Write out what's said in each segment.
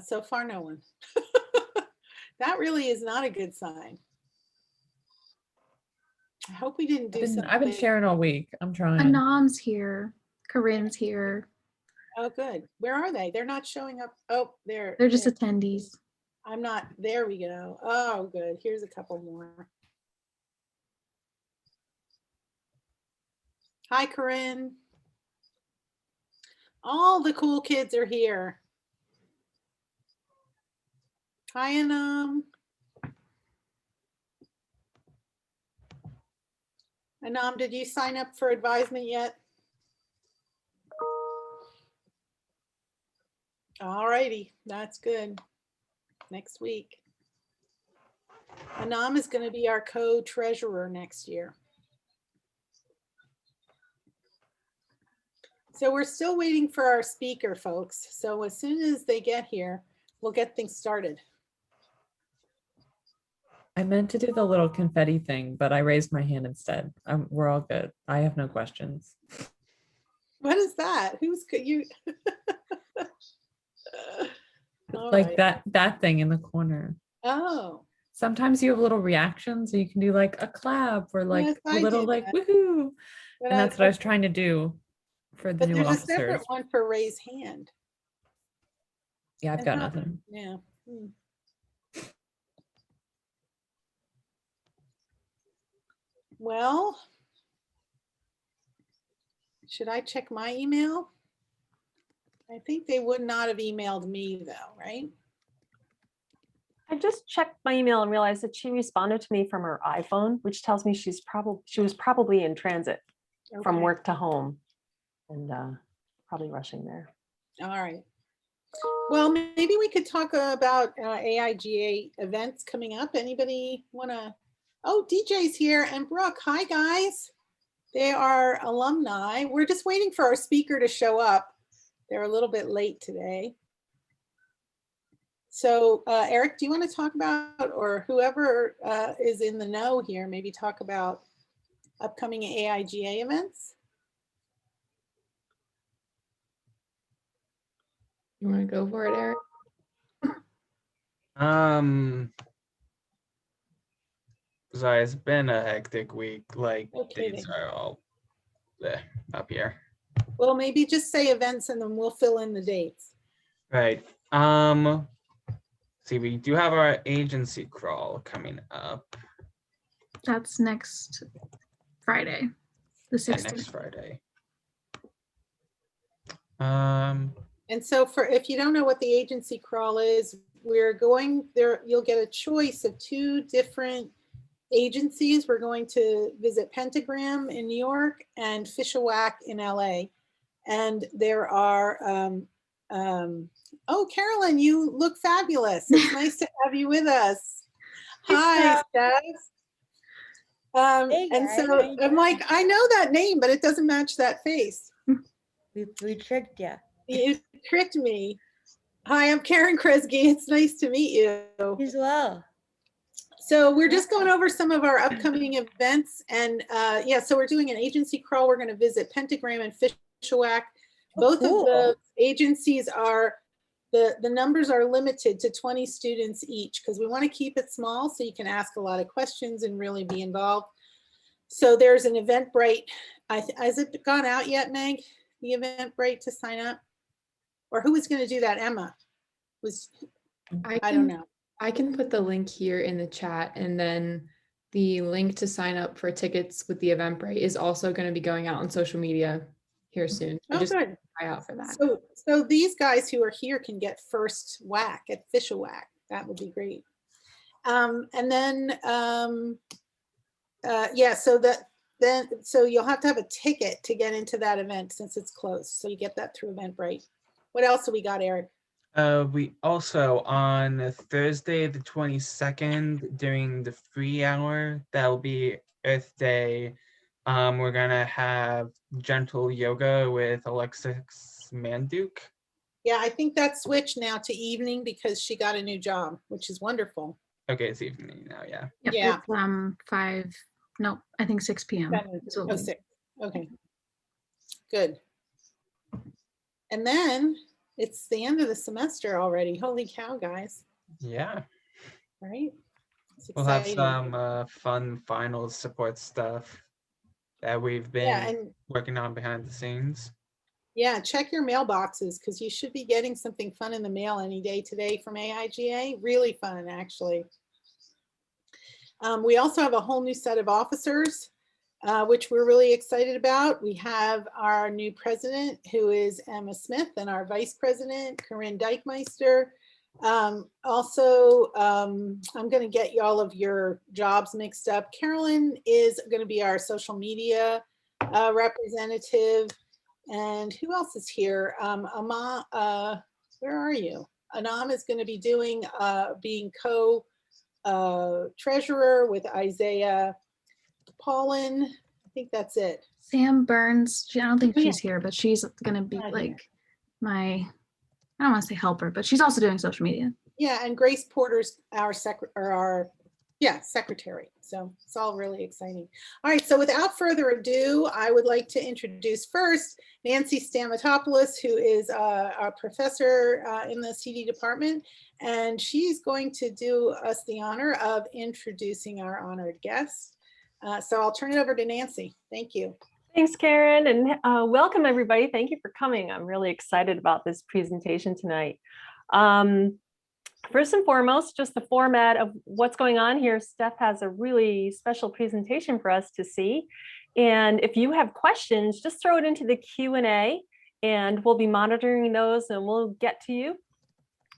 So far, no one. That really is not a good sign. I hope we didn't do something. I've been sharing all week. I'm trying. Anam's here. Corinne's here. Oh, good. Where are they? They're not showing up. Oh, They're just attendees. I'm not. There we go. Oh, good. Here's a couple more. Hi, Corinne. All the cool kids are here. Hi, Anam. Anam, did you sign up for advisement yet? All righty, that's good. Next week. Anam is going to be our co-treasurer next year. So we're still waiting for our speaker, folks. So as soon as they get here, we'll get things started. I meant to do the little confetti thing, but I raised my hand instead. We're all good. I have no questions. What is that? Who's you? Like right. that thing in the corner. Oh. Sometimes you have little reactions, so you can do like a clap or like yes, a little like that. woohoo. But and that's what I was trying to do for the new officers. But there's a separate one for raise hand. Yeah, I've got nothing. Yeah. Well, should I check my email? I think they would not have emailed me though, right? I just checked my email and realized that she responded to me from her iPhone, which tells me she was probably in transit from work to home and probably rushing there. All right. Well, maybe we could talk about AIGA events coming up. Anybody want to? Oh, DJ's here and Brooke. Hi, guys. They are alumni. We're just waiting for our speaker to show up. They're a little bit late today. So Eric, do you want to talk about, or whoever is in the know here, maybe talk about upcoming AIGA events? You want to go for it, Eric? Sorry, it's been a hectic week. Like dates are all up here. Well, maybe just say events and then we'll fill in the dates. Right. See, we do have our agency crawl coming up. That's next Friday, the 16th. Yeah, next Friday. And so if you don't know what the agency crawl is, we're going there, you'll get a choice of 2 different agencies. We're going to visit Pentagram in New York and Fish-A-Whack in LA. And there are, oh, Carolyn, you look fabulous. It's nice to have you with us. Hi, Steph. Hey and guys, so I'm like, I know that name, but it doesn't match that face. We tricked you. You tricked me. Hi, I'm Karen Kresge. It's nice to meet you. As well. So we're just going over some of our upcoming events. And yeah, so we're doing an agency crawl. We're going to visit Pentagram and Fish-A-Whack. Both of the agencies are, the numbers are limited to 20 students each because we want to keep it small so you can ask a lot of questions and really be involved. So there's an Eventbrite. Has it gone out yet, Meg? The Eventbrite to sign up? Or who was going to do that? Emma was, I don't know. I can put the link here in the chat, and then the link to sign up for tickets with the Eventbrite is also going to be going out on social media here soon. So just good. Try out for that. So these guys who are here can get first whack at Fish-A-Whack. That would be great. And then yeah, so you'll have to have a ticket to get into that event since it's closed. So you get that through Eventbrite. What else have we got, Eric? We also on Thursday the 22nd during the free hour, that'll be Earth Day. We're gonna have gentle yoga with Alexis Manduk. Yeah, I think that switched now to evening because she got a new job, which is wonderful. Okay, it's evening now, yeah. Yep, yeah. I think 6 p.m. Oh, 6. Okay, good. And then it's the end of the semester already. Holy cow, guys, Yeah, right? It's we'll have exciting. some fun finals support stuff that we've Yeah, been and working on behind the scenes. yeah, check your mailboxes because you should be getting something fun in the mail any day today from AIGA. Really fun, actually. We also have a whole new set of officers, which we're really excited about. We have our new president, who is Emma Smith, and our vice president, Corinne Dykemeister. I'm going to get you all of your jobs mixed up. Carolyn is going to be our social media representative. And who else is here? Where are you? Anam is going to be doing being co-treasurer with Isaiah Paulin. I think that's it. Sam Burns, I don't think Oh, yeah. she's here, but she's gonna be Not here. like my, I don't want to say helper, but she's also doing social media. Yeah, and Grace Porter's our secretary. So it's all really exciting. All right, so without further ado, I would like to introduce first Nancy Stamatopoulos, who is a professor in the CD department, and she's going to do us the honor of introducing our honored guest. So I'll turn it over to Nancy. Thank you. Thanks, Karen, and welcome everybody. Thank you for coming. I'm really excited about this presentation tonight. First and foremost, just the format of what's going on here. Steph has a really special presentation for us to see. And if you have questions, just throw it into the Q&A and we'll be monitoring those and we'll get to you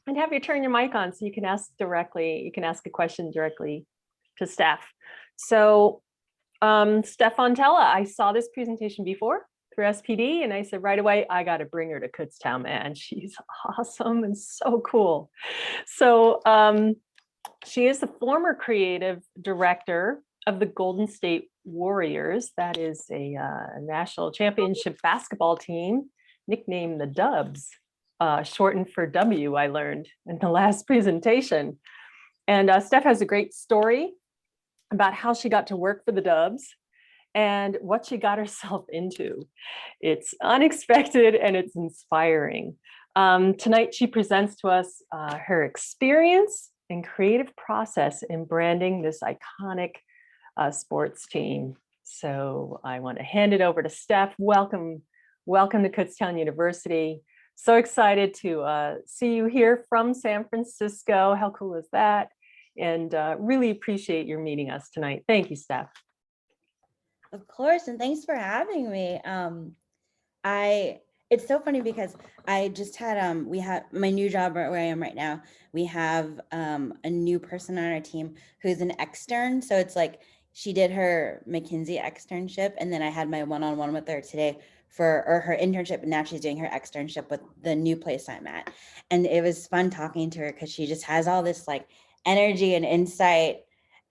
and have you turn your mic on so you can ask directly. You can ask a question directly to Steph. So Steph Fontella, I saw this presentation before through SPD and I said right away, I got to bring her to Kutztown, man. She's awesome and so cool. So she is the former creative director of the Golden State Warriors. That is a national championship basketball team nicknamed the Dubs, shortened for W, I learned in the last presentation. And Steph has a great story about how she got to work for the Dubs and what she got herself into. It's unexpected and it's inspiring. Tonight, she presents to us her experience and creative process in branding this iconic sports team. So I want to hand it over to Steph. Welcome to Kutztown University. So excited to see you here from San Francisco. How cool is that? And really appreciate your meeting us tonight. Thank you, Steph. Of course, and thanks for having me. It's so funny because I just had we have my new job where I am right now. We have a new person on our team who's an extern. So it's like she did her McKinsey externship, and then I had my one-on-one with her today for her internship, and now she's doing her externship with the new place I'm at. And it was fun talking to her because she just has all this like energy and insight.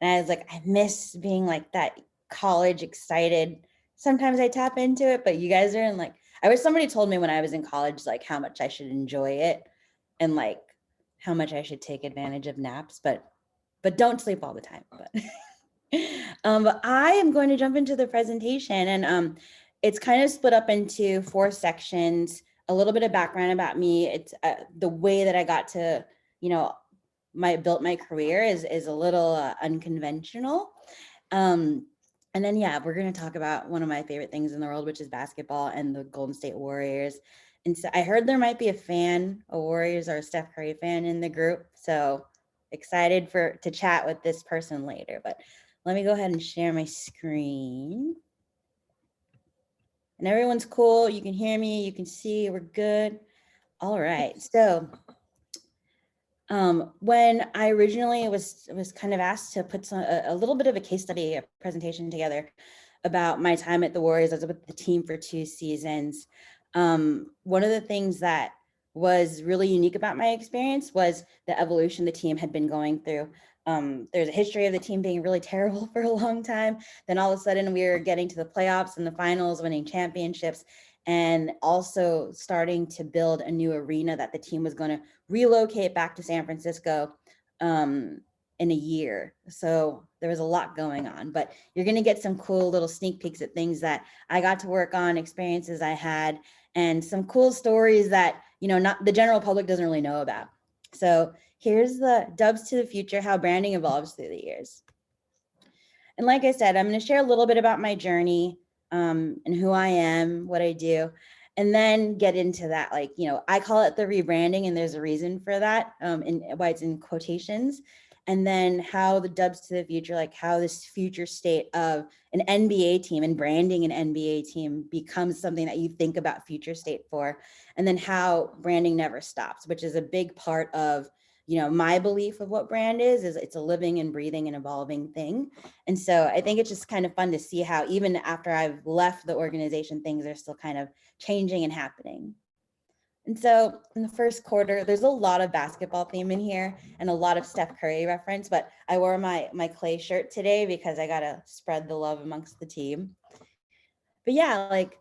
And I was like, I miss being like that college excited. Sometimes I tap into it, but you guys are in like, I wish somebody told me when I was in college, like how much I should enjoy it and like how much I should take advantage of naps, but don't sleep all the time. But I am going to jump into the presentation, and it's kind of split up into 4 sections, a little bit of background about me. It's the way that I got to, built my career is a little unconventional. And then, yeah, we're going to talk about one of my favorite things in the world, which is basketball and the Golden State Warriors. And so I heard there might be a Warriors or a Steph Curry fan in the group. So excited to chat with this person later. But let me go ahead and share my screen. And everyone's cool. You can hear me. You can see we're good. All right. So when I originally was kind of asked to put a little bit of a case study, a presentation together about my time at the Warriors, I was with the team for 2 seasons. One of the things that was really unique about my experience was the evolution the team had been going through. There's a history of the team being really terrible for a long time. Then all of a sudden we were getting to the playoffs and the finals, winning championships, and also starting to build a new arena that the team was going to relocate back to San Francisco in in a year. So there was a lot going on, but you're going to get some cool little sneak peeks at things that I got to work on, experiences I had, and some cool stories that, you know, not the general public doesn't really know about. So here's the Dubs to the Future, how branding evolves through the years. And like I said, I'm going to share a little bit about my journey and who I am, what I do, and then get into that. Like, you know, I call it the rebranding, and there's a reason for that, and why it's in quotations. And then how the Dubs to the Future, like how this future state of an NBA team and branding an NBA team becomes something that you think about future state for. And then how branding never stops, which is a big part of, you know, my belief of what brand is it's a living and breathing and evolving thing. And so I think it's just kind of fun to see how even after I've left the organization, things are still kind of changing and happening. And so in the first quarter, there's a lot of basketball theme in here and a lot of Steph Curry reference, but I wore my Clay shirt today because I got to spread the love amongst the team. But yeah, like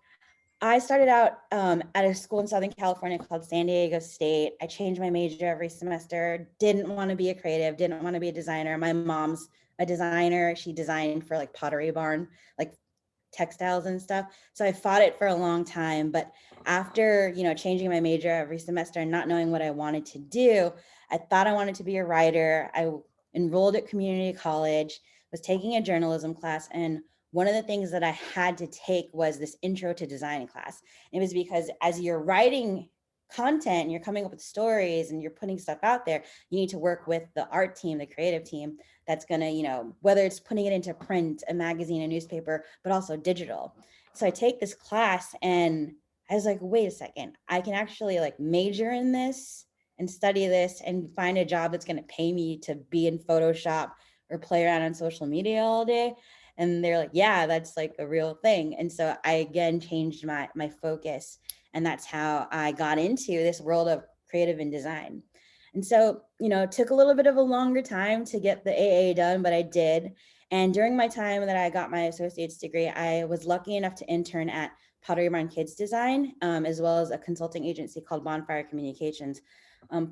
I started out at a school in Southern California called San Diego State. I changed my major every semester, didn't want to be a creative, didn't want to be a designer. My mom's a designer. She designed for like Pottery Barn, like textiles and stuff. So I fought it for a long time. But after, you know, changing my major every semester and not knowing what I wanted to do, I thought I wanted to be a writer. I enrolled at community college, was taking a journalism class, and one of the things that I had to take was this intro to design class. It was because as you're writing content and you're coming up with stories and you're putting stuff out there, you need to work with the art team, the creative team that's going to, you know, whether it's putting it into print, a magazine, a newspaper, but also digital. So I take this class and I was like, wait a second, I can actually like major in this and study this and find a job that's going to pay me to be in Photoshop or play around on social media all day. And they're like, yeah, that's like a real thing. And so I again changed my focus. And that's how I got into this world of creative and design. And so, you know, it took a little bit of a longer time to get the AA done, but I did. And during my time that I got my associate's degree, I was lucky enough to intern at Pottery Barn Kids Design, as well as a consulting agency called Bonfire Communications.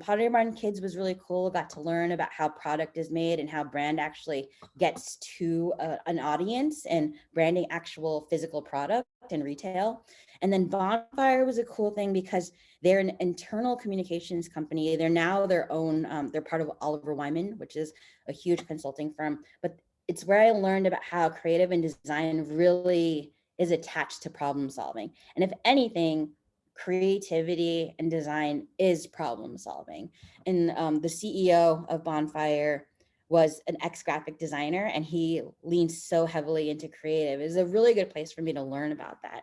Pottery Barn Kids was really cool. Got to learn about how product is made and how brand actually gets to an audience and branding actual physical product and retail. And then Bonfire was a cool thing because they're an internal communications company. They're now their own, they're part of Oliver Wyman, which is a huge consulting firm. But it's where I learned about how creative and design really is attached to problem solving. And if anything, creativity and design is problem solving. And the CEO of Bonfire was an ex-graphic designer, and he leaned so heavily into creative. It was a really good place for me to learn about that.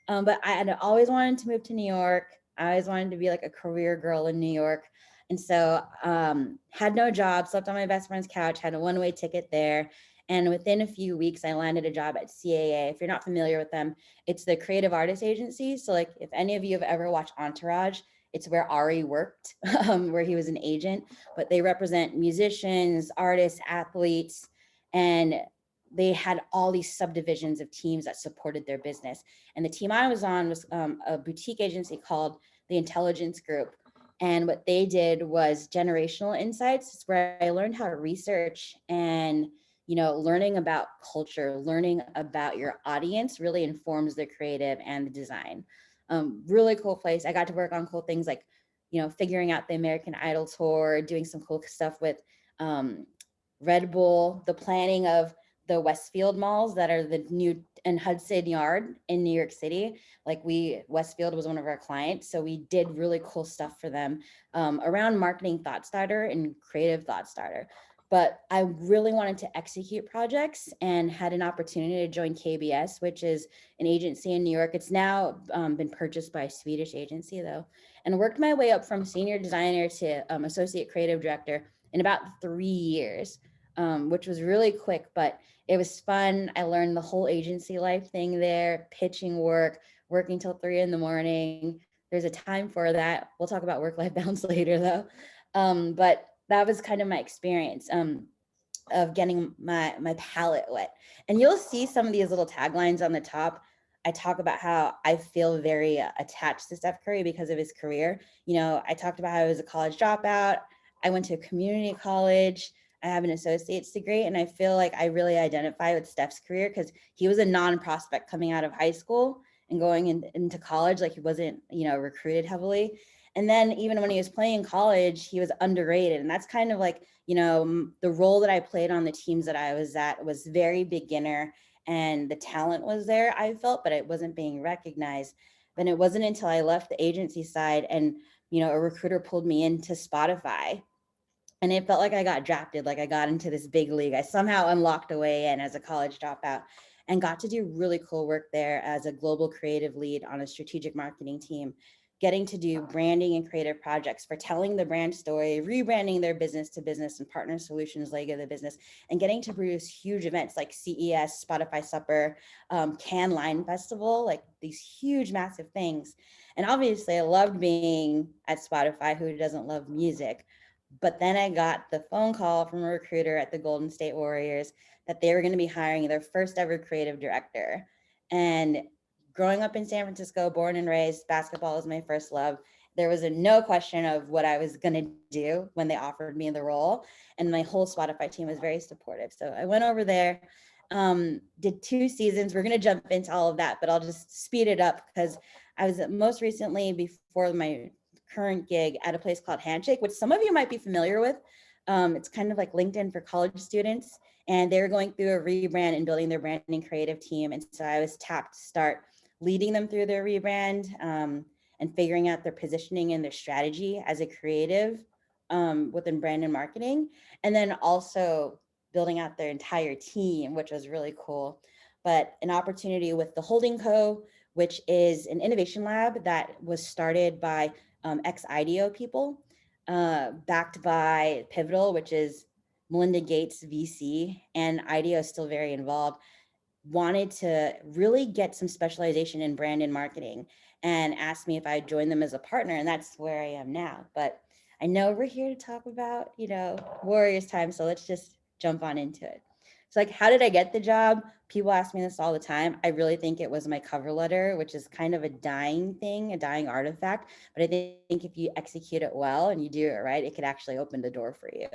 But I had always wanted to move to New York. I always wanted to be like a career girl in New York. And so had no job, slept on my best friend's couch, had a one-way ticket there. And within a few weeks, I landed a job at CAA. If you're not familiar with them, it's the creative artist agency. So like if any of you have ever watched Entourage, it's where Ari worked, where he was an agent, but they represent musicians, artists, athletes, and they had all these subdivisions of teams that supported their business. And the team I was on was a boutique agency called the Intelligence Group. And what they did was generational insights. It's where I learned how to research and, you know, learning about culture, learning about your audience really informs the creative and the design. Really cool place. I got to work on cool things like, you know, figuring out the American Idol tour, doing some cool stuff with Red Bull, the planning of the Westfield malls that are the new and Hudson Yard in New York City. Like Westfield was one of our clients. So we did really cool stuff for them around marketing thought starter and creative thought starter. But I really wanted to execute projects and had an opportunity to join KBS, which is an agency in New York. It's now been purchased by a Swedish agency though, and worked my way up from senior designer to associate creative director in about 3 years, which was really quick, but it was fun. I learned the whole agency life thing there, pitching work, working till 3 a.m. There's a time for that. We'll talk about work-life balance later though. But that was kind of my experience of getting my palette wet. And you'll see some of these little taglines on the top. I talk about how I feel very attached to Steph Curry because of his career. You know, I talked about how I was a college dropout. I went to a community college. I have an associate's degree, and I feel like I really identify with Steph's career because he was a non-prospect coming out of high school and going into college. Like he wasn't, recruited heavily. And then even when he was playing in college, he was underrated. And that's kind of like, the role that I played on the teams that I was at was very beginner, and the talent was there, I felt, but it wasn't being recognized. Then it wasn't until I left the agency side and, a recruiter pulled me into Spotify. And it felt like I got drafted, like I got into this big league. I somehow unlocked a way in as a college dropout and got to do really cool work there as a global creative lead on a strategic marketing team, getting to do branding and creative projects for telling the brand story, rebranding their business to business and partner solutions leg of the business, and getting to produce huge events like CES, Spotify Supper, Cannes Line Festival, like these huge, massive things. And obviously I loved being at Spotify. Who doesn't love music? But then I got the phone call from a recruiter at the Golden State Warriors that they were going to be hiring their first ever creative director. And growing up in San Francisco, born and raised, basketball was my first love. There was no question of what I was going to do when they offered me the role. And my whole Spotify team was very supportive. So I went over there, did 2 seasons. We're going to jump into all of that, but I'll just speed it up because I was most recently, before my current gig, at a place called Handshake, which some of you might be familiar with. It's kind of like LinkedIn for college students, and they're going through a rebrand and building their branding creative team. And so I was tapped to start leading them through their rebrand, and figuring out their positioning and their strategy as a creative within brand and marketing, and then also building out their entire team, which was really cool. But an opportunity with the Holding Co., which is an innovation lab that was started by ex-IDEO people, backed by Pivotal, which is Melinda Gates VC, and IDEO is still very involved, wanted to really get some specialization in brand and marketing and asked me if I'd join them as a partner, and that's where I am now. But I know we're here to talk about, Warriors time, so let's just jump on into it. So like, how did I get the job? People ask me this all the time. I really think it was my cover letter, which is kind of a dying thing, a dying artifact. But I think if you execute it well and you do it right, it could actually open the door for you.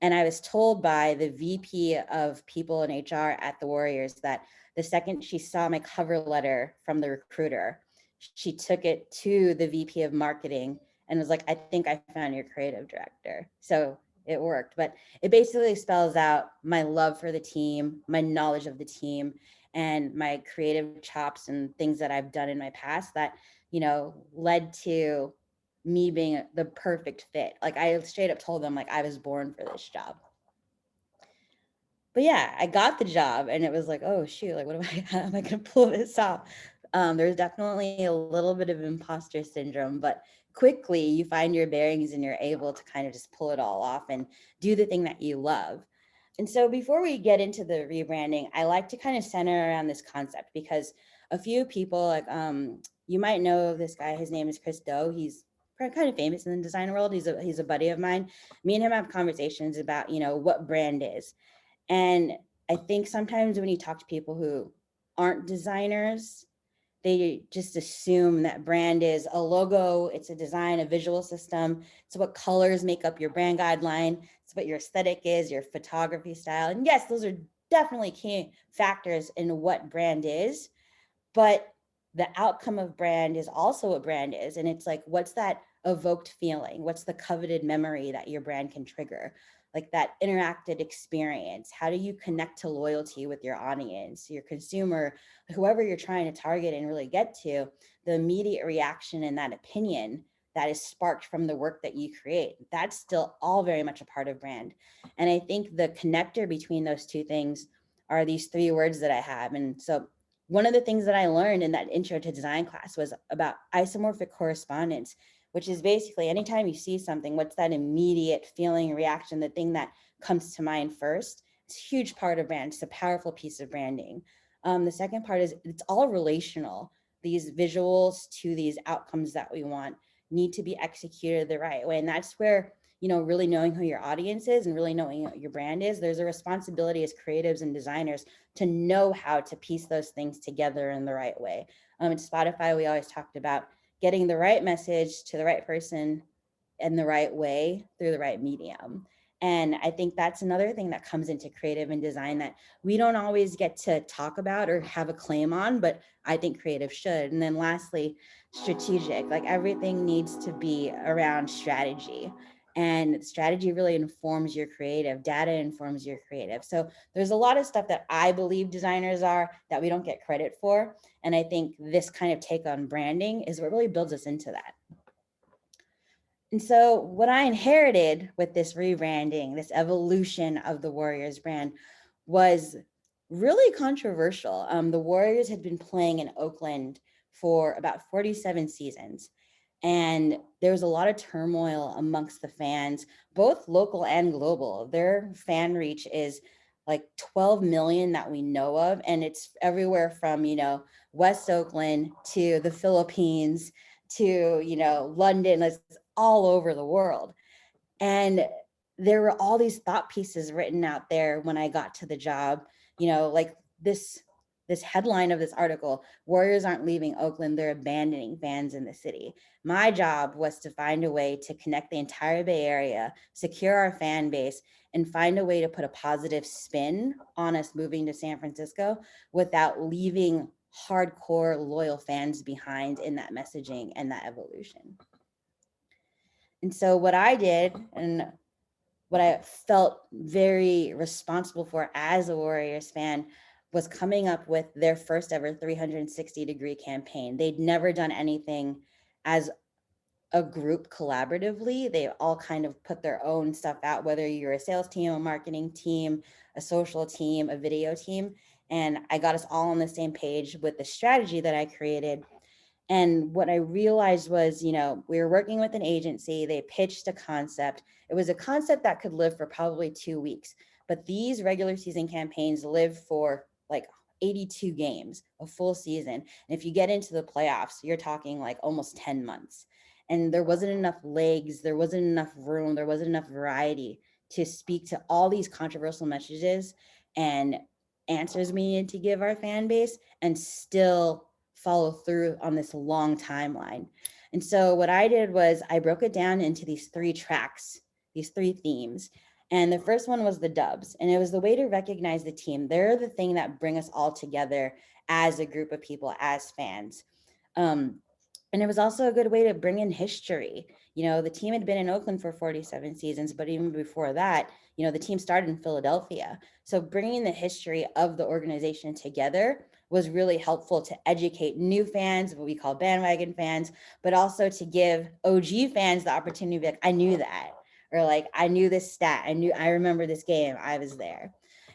And I was told by the VP of people in HR at the Warriors that the second she saw my cover letter from the recruiter, she took it to the VP of marketing and was like, I think I found your creative director. So it worked. But it basically spells out my love for the team, my knowledge of the team, and my creative chops and things that I've done in my past that, led to me being the perfect fit. Like I straight up told them like I was born for this job. But yeah, I got the job and it was like, oh shoot, like how am I gonna pull this off? There's definitely a little bit of imposter syndrome, but quickly you find your bearings and you're able to kind of just pull it all off and do the thing that you love. And so before we get into the rebranding, I like to kind of center around this concept because a few people, like you might know this guy, his name is Chris Do. He's kind of famous in the design world. He's a buddy of mine. Me and him have conversations about, what brand is. And I think sometimes when you talk to people who aren't designers, they just assume that brand is a logo, it's a design, a visual system. It's what colors make up your brand guideline. It's what your aesthetic is, your photography style. And yes, those are definitely key factors in what brand is, but the outcome of brand is also what brand is. And it's like, what's that evoked feeling? What's the coveted memory that your brand can trigger? Like that interactive experience. How do you connect to loyalty with your audience, your consumer, whoever you're trying to target and really get to, the immediate reaction and that opinion that is sparked from the work that you create? That's still all very much a part of brand. And I think the connector between those two things are these 3 words that I have. And so one of the things that I learned in that intro to design class was about isomorphic correspondence, which is basically anytime you see something, what's that immediate feeling, reaction, the thing that comes to mind first? It's a huge part of brand. It's a powerful piece of branding. The second part is it's all relational. These visuals to these outcomes that we want need to be executed the right way. And that's where, really knowing who your audience is and really knowing what your brand is, there's a responsibility as creatives and designers to know how to piece those things together in the right way. At Spotify, we always talked about getting the right message to the right person in the right way through the right medium. And I think that's another thing that comes into creative and design that we don't always get to talk about or have a claim on, but I think creative should. And then lastly, strategic, like everything needs to be around strategy. And strategy really informs your creative, data informs your creative. So there's a lot of stuff that I believe designers are that we don't get credit for. And I think this kind of take on branding is what really builds us into that. And so what I inherited with this rebranding, this evolution of the Warriors brand was really controversial. The Warriors had been playing in Oakland for about 47 seasons. And there was a lot of turmoil amongst the fans, both local and global. Their fan reach is like 12 million that we know of. And it's everywhere from, West Oakland to the Philippines to, London. It's all over the world. And there were all these thought pieces written out there when I got to the job, like this headline of this article: Warriors aren't leaving Oakland, they're abandoning fans in the city. My job was to find a way to connect the entire Bay Area, secure our fan base, and find a way to put a positive spin on us moving to San Francisco without leaving hardcore loyal fans behind in that messaging and that evolution. And so what I did, and what I felt very responsible for as a Warriors fan, was coming up with their first ever 360-degree campaign. They'd never done anything as a group collaboratively. They all kind of put their own stuff out, whether you're a sales team, a marketing team, a social team, a video team. And I got us all on the same page with the strategy that I created. And what I realized was, we were working with an agency. They pitched a concept. It was a concept that could live for probably 2 weeks. But these regular season campaigns live for like 82 games, a full season. And if you get into the playoffs, you're talking like almost 10 months. And there wasn't enough legs, there wasn't enough room, there wasn't enough variety to speak to all these controversial messages and answers we needed to give our fan base and still follow through on this long timeline. And so what I did was I broke it down into these 3 tracks, these 3 themes. And the first one was the dubs. And it was the way to recognize the team. They're the thing that bring us all together as a group of people, as fans. And it was also a good way to bring in history. The team had been in Oakland for 47 seasons, but even before that, the team started in Philadelphia. So bringing the history of the organization together was really helpful to educate new fans, what we call bandwagon fans, but also to give OG fans the opportunity to be like, I knew that, or like, I knew this stat, I remember this game, I was there.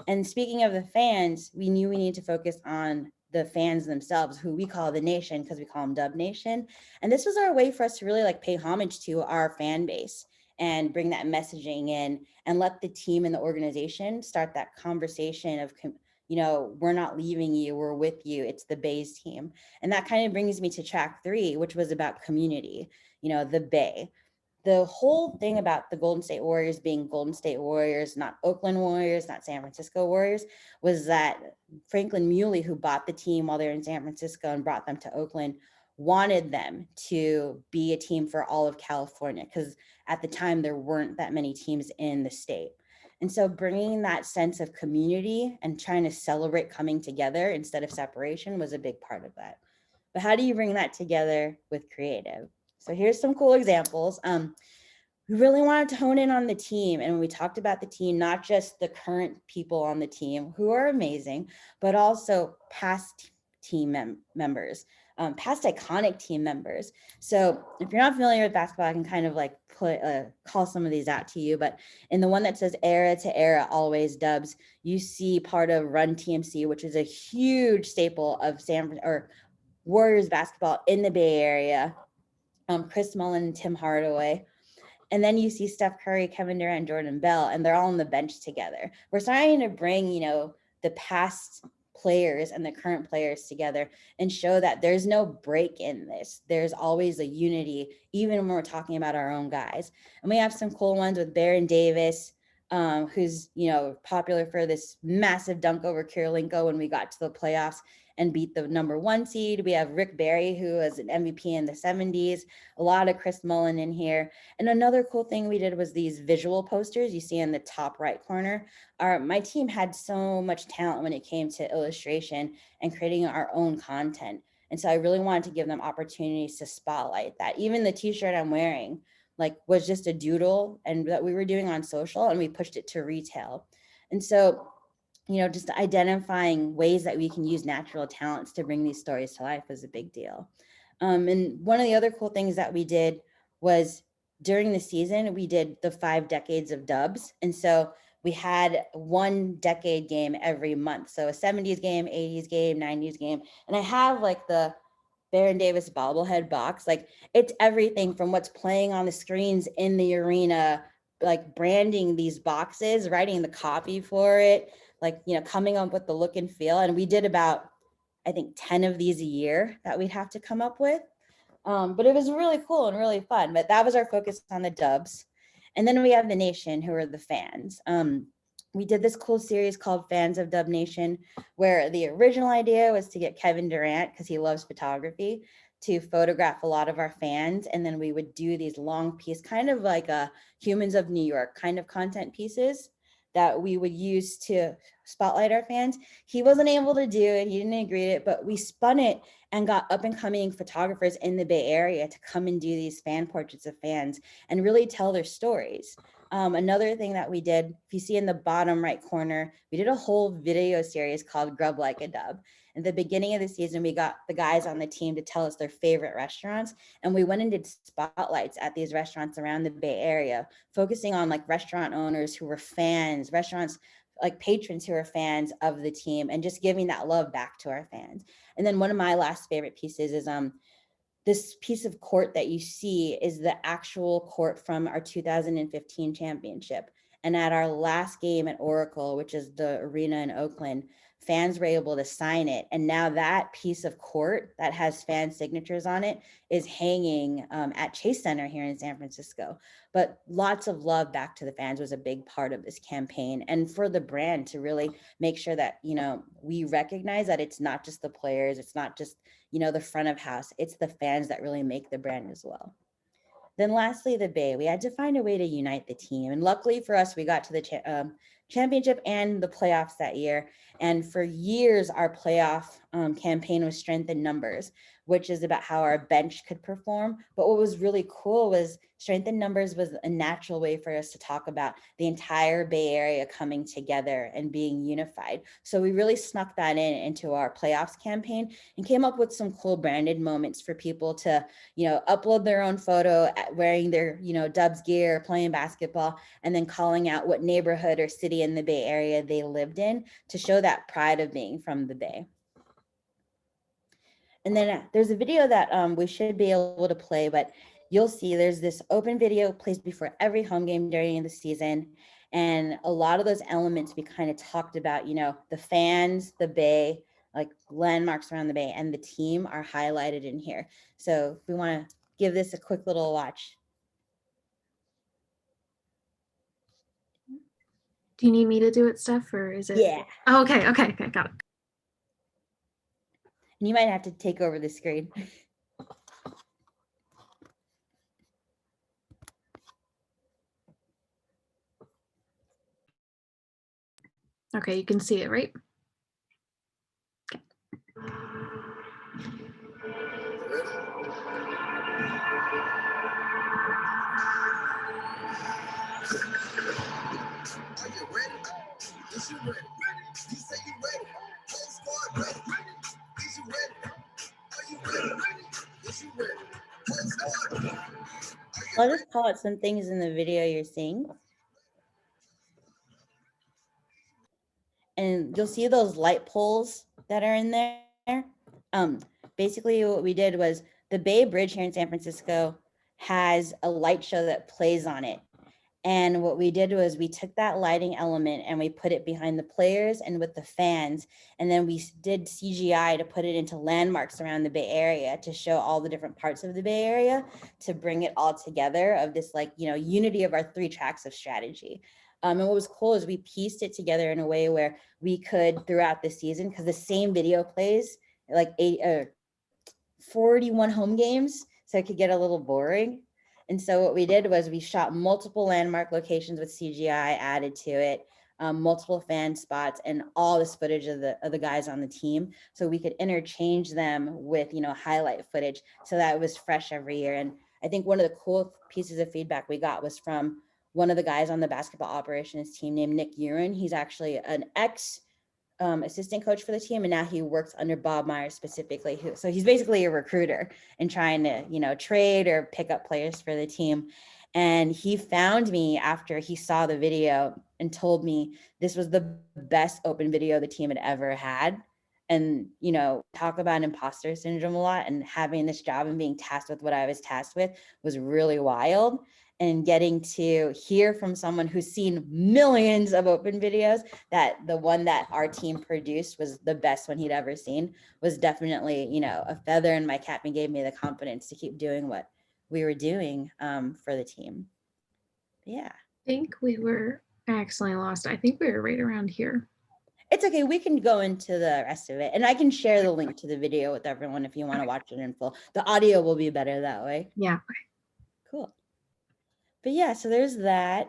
And speaking of the fans, we knew we needed to focus on the fans themselves, who we call the nation, because we call them Dub Nation. And this was our way for us to really like pay homage to our fan base and bring that messaging in and let the team and the organization start that conversation of, we're not leaving you, we're with you. It's the Bay's team. And that kind of brings me to track 3, which was about community, the Bay. The whole thing about the Golden State Warriors being Golden State Warriors, not Oakland Warriors, not San Francisco Warriors, was that Franklin Muley, who bought the team while they were in San Francisco and brought them to Oakland, wanted them to be a team for all of California, because at the time there weren't that many teams in the state. And so bringing that sense of community and trying to celebrate coming together instead of separation was a big part of that. But how do you bring that together with creative? So here's some cool examples. We really wanted to hone in on the team. And when we talked about the team, not just the current people on the team who are amazing, but also past team members, past iconic team members. So if you're not familiar with basketball, I can kind of like call some of these out to you. But in the one that says era to era, always Dubs, you see part of Run TMC, which is a huge staple of Warriors basketball in the Bay Area. Chris Mullin and Tim Hardaway. And then you see Steph Curry, Kevin Durant, and Jordan Bell, and they're all on the bench together. We're starting to bring, the past players and the current players together and show that there's no break in this. There's always a unity, even when we're talking about our own guys. And we have some cool ones with Baron Davis, who's, popular for this massive dunk over Kirilenko when we got to the playoffs. and beat the #1 seed. We have Rick Barry, who was an MVP in the 70s, a lot of Chris Mullen in here. And another cool thing we did was these visual posters you see in the top right corner. My team had so much talent when it came to illustration and creating our own content. And so I really wanted to give them opportunities to spotlight that. Even the t-shirt I'm wearing was just a doodle and that we were doing on social, and we pushed it to retail. And so, just identifying ways that we can use natural talents to bring these stories to life was a big deal. And one of the other cool things that we did was during the season, we did the 5 decades of dubs. And so we had 1 decade game every month. So a 70s game, 80s game, 90s game. And I have the Baron Davis bobblehead box. It's everything from what's playing on the screens in the arena, branding these boxes, writing the copy for it, coming up with the look and feel. And we did about, I think, 10 of these a year that we'd have to come up with. But it was really cool and really fun. But that was our focus on the dubs. And then we have the nation, who are the fans. We did this cool series called Fans of Dub Nation, where the original idea was to get Kevin Durant, because he loves photography, to photograph a lot of our fans. And then we would do these long piece, kind of like a Humans of New York kind of content pieces that we would use to spotlight our fans. He wasn't able to do it. He didn't agree to it, but we spun it and got up and coming photographers in the Bay Area to come and do these fan portraits of fans and really tell their stories. Another thing that we did, if you see in the bottom right corner, we did a whole video series called Grub Like a Dub. At the beginning of the season, we got the guys on the team to tell us their favorite restaurants. And we went and did spotlights at these restaurants around the Bay Area, focusing on restaurant owners who were fans, restaurants patrons who are fans of the team, and just giving that love back to our fans. And then one of my last favorite pieces is this piece of court that you see is the actual court from our 2015 championship. And at our last game at Oracle, which is the arena in Oakland, fans were able to sign it. And now that piece of court that has fan signatures on it is hanging at Chase Center here in San Francisco. But lots of love back to the fans was a big part of this campaign, and for the brand to really make sure that, we recognize that it's not just the players, it's not just, the front of house, it's the fans that really make the brand as well. Then lastly, the Bay, we had to find a way to unite the team. And luckily for us, we got to the championship and the playoffs that year. And for years, our playoff campaign was Strength in Numbers, which is about how our bench could perform. But what was really cool was Strength in Numbers was a natural way for us to talk about the entire Bay Area coming together and being unified. So we really snuck that into our playoffs campaign and came up with some cool branded moments for people to, upload their own photo wearing their, Dubs gear, playing basketball, and then calling out what neighborhood or city in the Bay Area they lived in to show that pride of being from the Bay. And then there's a video that we should be able to play, but you'll see there's this open video placed before every home game during the season. And a lot of those elements we kind of talked about, the fans, the Bay, landmarks around the Bay, and the team are highlighted in here. So if we want to give this a quick little watch. Do you need me to do it, Steph, or is it? Yeah. Oh, okay, got it. And you might have to take over the screen. Okay, you can see it, right? Are you ready? Is you ready? You say you ready? Whole squad ready? Is you ready? Are you ready? Is you ready? Whole squad ready? I'll just call out some things in the video you're seeing. And you'll see those light poles that are in there. Basically what we did was the Bay Bridge here in San Francisco has a light show that plays on it. And what we did was we took that lighting element and we put it behind the players and with the fans. And then we did CGI to put it into landmarks around the Bay Area to show all the different parts of the Bay Area, to bring it all together of this unity of our 3 tracks of strategy. And what was cool is we pieced it together in a way where we could throughout the season, because the same video plays like 41 home games, so it could get a little boring. And so what we did was we shot multiple landmark locations with CGI added to it, multiple fan spots, and all this footage of the guys on the team, so we could interchange them with, you know, highlight footage, so that it was fresh every year. And I think one of the cool pieces of feedback we got was from one of the guys on the basketball operations team named Nick Urin. He's actually an ex assistant coach for the team, and now he works under Bob Myers specifically. So he's basically a recruiter and trying to, you know, trade or pick up players for the team. And he found me after he saw the video and told me this was the best open video the team had ever had. And, you know, talk about imposter syndrome a lot, and having this job and being tasked with what I was tasked with was really wild. And getting to hear from someone who's seen millions of open videos that the one that our team produced was the best one he'd ever seen was definitely, you know, a feather in my cap, and gave me the confidence to keep doing what we were doing for the team. Yeah. I think we were accidentally lost. I think we were right around here. It's okay. We can go into the rest of it, and I can share the link to the video with everyone if you want to watch it in full. The audio will be better that way. Yeah. Cool. But yeah, so there's that.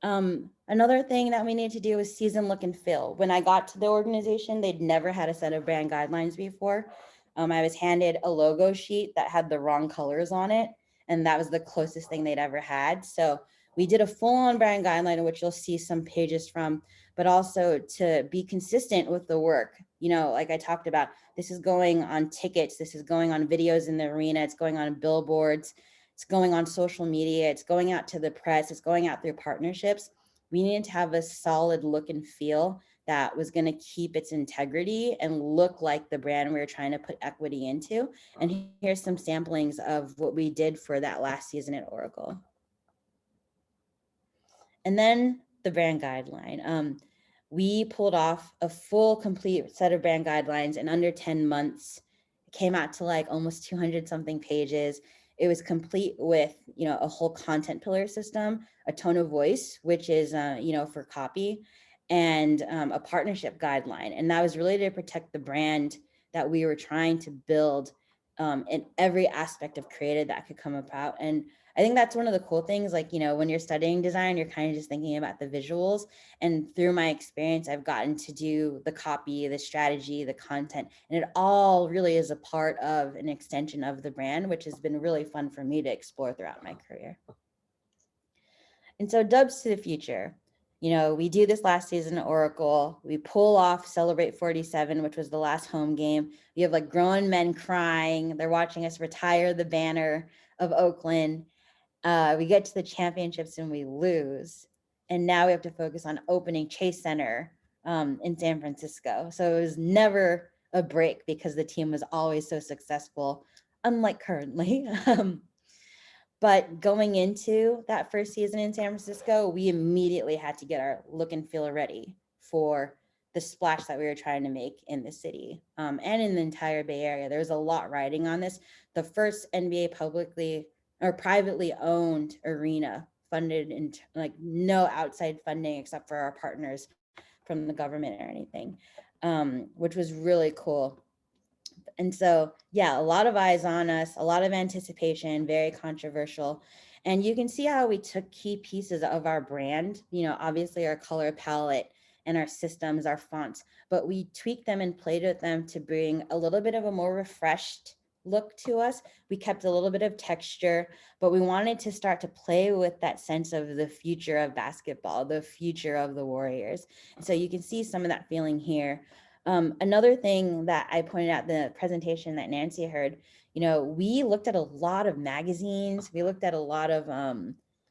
Another thing that we need to do is season look and feel. When I got to the organization, they'd never had a set of brand guidelines before. I was handed a logo sheet that had the wrong colors on it, and that was the closest thing they'd ever had. So we did a full-on brand guideline, which you'll see some pages from, but also to be consistent with the work. You know, like I talked about, this is going on tickets, this is going on videos in the arena, it's going on billboards, it's going on social media, it's going out to the press, it's going out through partnerships. We needed to have a solid look and feel that was going to keep its integrity and look like the brand we were trying to put equity into. And here's some samplings of what we did for that last season at Oracle. And then the brand guideline. We pulled off a full, complete set of brand guidelines in under 10 months. It came out to like almost 200 something pages. It was complete with, you know, a whole content pillar system, a tone of voice, which is, you know, for copy, and a partnership guideline. And that was really to protect the brand that we were trying to build in every aspect of creative that could come about. And I think that's one of the cool things, like, you know, when you're studying design, you're kind of just thinking about the visuals. And through my experience, I've gotten to do the copy, the strategy, the content, and it all really is a part of an extension of the brand, which has been really fun for me to explore throughout my career. And so dubs to the future. You know, we do this last season at Oracle. We pull off Celebrate 47, which was the last home game. We have like grown men crying. They're watching us retire the banner of Oakland. We get to the championships and we lose. And now we have to focus on opening Chase Center in San Francisco. So it was never a break because the team was always so successful, unlike currently. But going into that first season in San Francisco, we immediately had to get our look and feel ready for the splash that we were trying to make in the city and in the entire Bay Area. There was a lot riding on this. The first NBA publicly or privately owned arena funded in like no outside funding except for our partners from the government or anything, which was really cool. And so, yeah, a lot of eyes on us, a lot of anticipation, very controversial. And you can see how we took key pieces of our brand, you know, obviously our color palette and our systems, our fonts, but we tweaked them and played with them to bring a little bit of a more refreshed look to us. We kept a little bit of texture, but we wanted to start to play with that sense of the future of basketball, the future of the Warriors. And so you can see some of that feeling here. Another thing that I pointed out in the presentation that Nancy heard, you know, we looked at a lot of magazines. We looked at a lot of,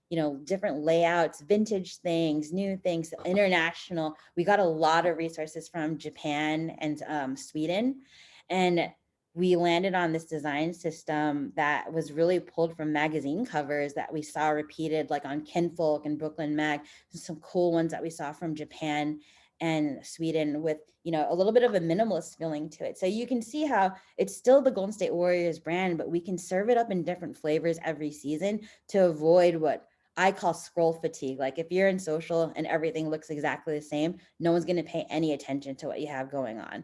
you know, different layouts, vintage things, new things, international. We got a lot of resources from Japan and Sweden. And we landed on this design system that was really pulled from magazine covers that we saw repeated like on Kinfolk and Brooklyn Mag, some cool ones that we saw from Japan and Sweden with, you know, a little bit of a minimalist feeling to it. So you can see how it's still the Golden State Warriors brand, but we can serve it up in different flavors every season to avoid what I call scroll fatigue. Like if you're in social and everything looks exactly the same, no one's going to pay any attention to what you have going on.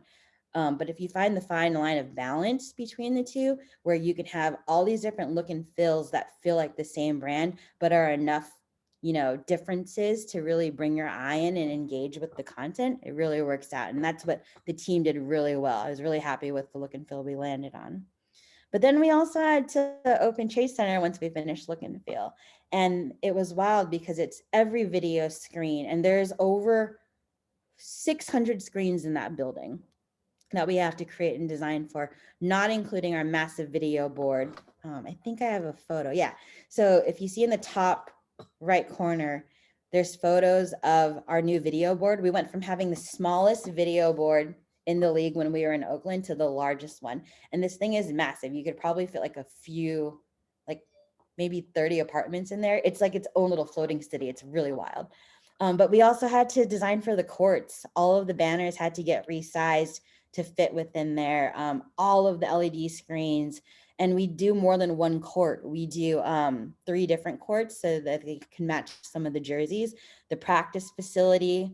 But if you find the fine line of balance between the two, where you can have all these different look and feels that feel like the same brand, but are enough, differences to really bring your eye in and engage with the content, it really works out. And that's what the team did really well. I was really happy with the look and feel we landed on. But then we also had to open Chase Center once we finished look and feel. And it was wild because it's every video screen, and there's over 600 screens in that building that we have to create and design for, not including our massive video board. I think I have a photo. Yeah. So if you see in the top right corner, there's photos of our new video board. We went from having the smallest video board in the league when we were in Oakland to the largest one. And this thing is massive. You could probably fit like a few, like maybe 30 apartments in there. It's like its own little floating city. It's really wild. But we also had to design for the courts. All of the banners had to get resized to fit within there. All of the LED screens, and we do more than one court. We do 3 different courts so that they can match some of the jerseys. The practice facility,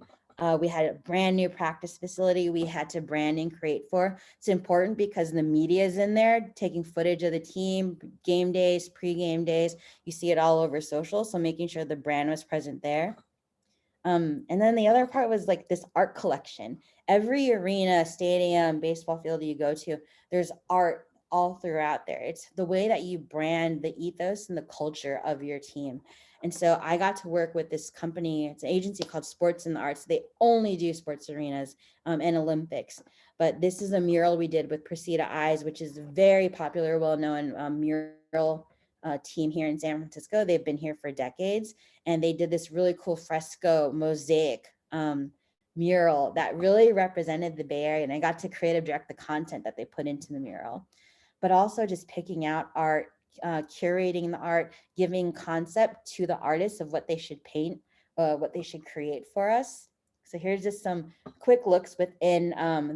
we had a brand new practice facility we had to brand and create for. It's important because the media is in there taking footage of the team, game days, pre-game days. You see it all over social. So making sure the brand was present there. And then the other part was like this art collection. Every arena, stadium, baseball field you go to, there's art all throughout there. It's the way that you brand the ethos and the culture of your team. And so I got to work with this company. It's an agency called Sports in the Arts. They only do sports arenas and Olympics. But this is a mural we did with Precita Eyes, which is a very popular, well-known mural team here in San Francisco. They've been here for decades. And they did this really cool fresco mosaic mural that really represented the Bay Area. And I got to creative direct the content that they put into the mural, but also just picking out art, curating the art, giving concept to the artists of what they should paint, what they should create for us. So here's just some quick looks within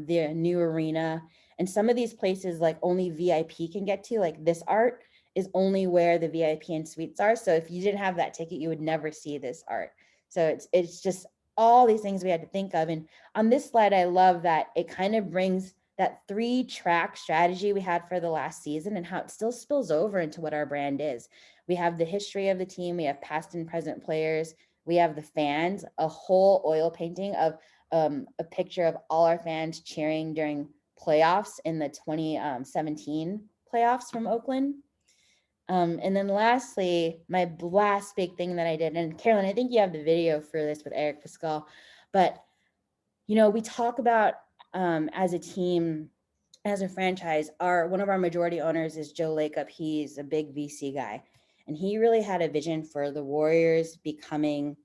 the new arena. And some of these places like only VIP can get to, like this art is only where the VIP and suites are. So if you didn't have that ticket, you would never see this art. So it's just all these things we had to think of. And on this slide, I love that it kind of brings that 3-track strategy we had for the last season and how it still spills over into what our brand is. We have the history of the team. We have past and present players. We have the fans, a whole oil painting of a picture of all our fans cheering during playoffs in the 2017 playoffs from Oakland. And then lastly, my last big thing that I did, and Carolyn, I think you have the video for this with Eric Pascal, but we talk about as a team, as a franchise, one of our majority owners is Joe Lacob. He's a big VC guy, and he really had a vision for the Warriors becoming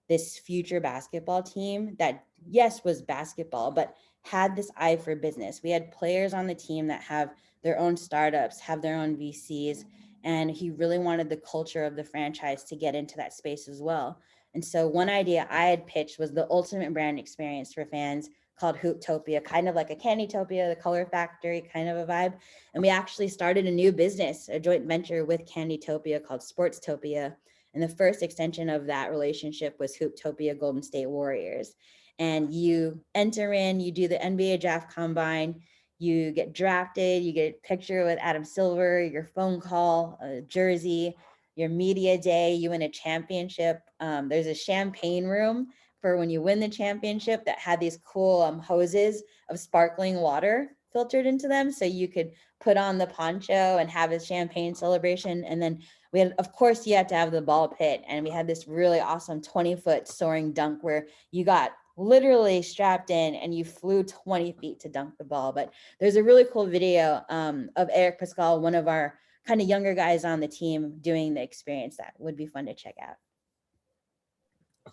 this future basketball team that, yes, was basketball, but had this eye for business. We had players on the team that have their own startups, have their own VCs, and he really wanted the culture of the franchise to get into that space as well. And so one idea I had pitched was the ultimate brand experience for fans called Hooptopia, kind of like a Candytopia, the Color Factory kind of a vibe. And we actually started a new business, a joint venture with Candytopia called Sportstopia. And the first extension of that relationship was Hooptopia Golden State Warriors. And you enter in, you do the NBA draft combine, you get drafted, you get a picture with Adam Silver, your phone call, a jersey, your media day, you win a championship. There's a champagne room for when you win the championship that had these cool hoses of sparkling water filtered into them. So you could put on the poncho and have a champagne celebration. And then we had, of course, you had to have the ball pit. And we had this really awesome 20-foot soaring dunk where you got literally strapped in and you flew 20 feet to dunk the ball. But there's a really cool video of Eric Pascal, one of our kind of younger guys on the team, doing the experience that would be fun to check out.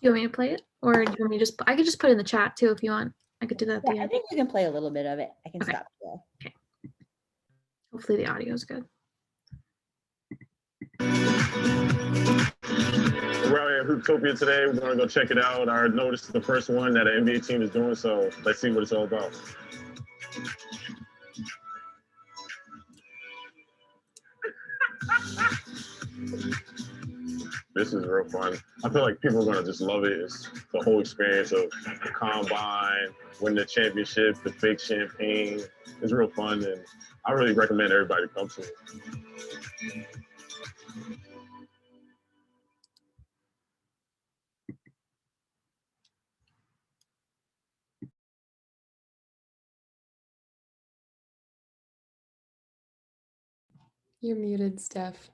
You want me to play it, or do you want me to I could just put it in the chat too if you want. I could do that at the Yeah, I end. think we can play a little bit of it. I can Okay. stop there. Hopefully the audio is good. We're out here at Hooptopia today. We're going to go check it out. I noticed the first one that an NBA team is doing, so let's see what it's all about. this is real fun. I feel like people are gonna just love it. It's the whole experience of the combine, win the championship, the fake champagne. It's real fun, and I really recommend everybody come to it. You're muted, Steph.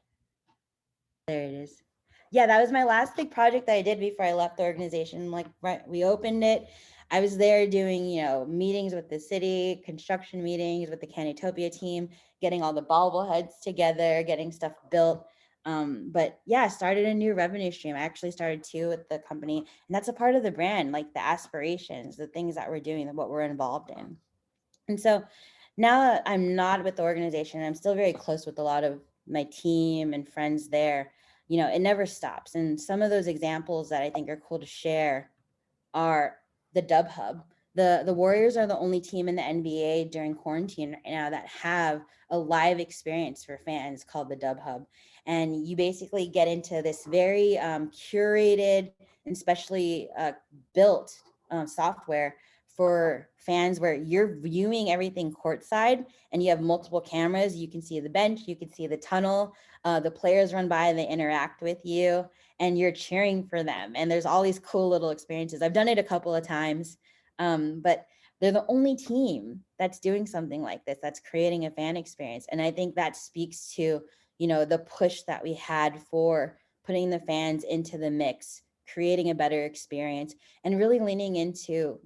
There it is. Yeah, that was my last big project that I did before I left the organization. Like, right, we opened it. I was there doing, meetings with the city, construction meetings with the Canutopia team, getting all the bobbleheads together, getting stuff built. But yeah, I started a new revenue stream. I actually started two with the company, and that's a part of the brand, like the aspirations, the things that we're doing, what we're involved in. And so now that I'm not with the organization, I'm still very close with a lot of my team and friends there. It never stops. And some of those examples that I think are cool to share are the Dub Hub. The Warriors are the only team in the NBA during quarantine right now that have a live experience for fans called the Dub Hub. And you basically get into this very curated and specially built software for fans where you're viewing everything courtside and you have multiple cameras. You can see the bench, you can see the tunnel, the players run by, they interact with you, and you're cheering for them. And there's all these cool little experiences. I've done it a couple of times, but they're the only team that's doing something like this, that's creating a fan experience. And I think that speaks to, the push that we had for putting the fans into the mix, creating a better experience, and really leaning into,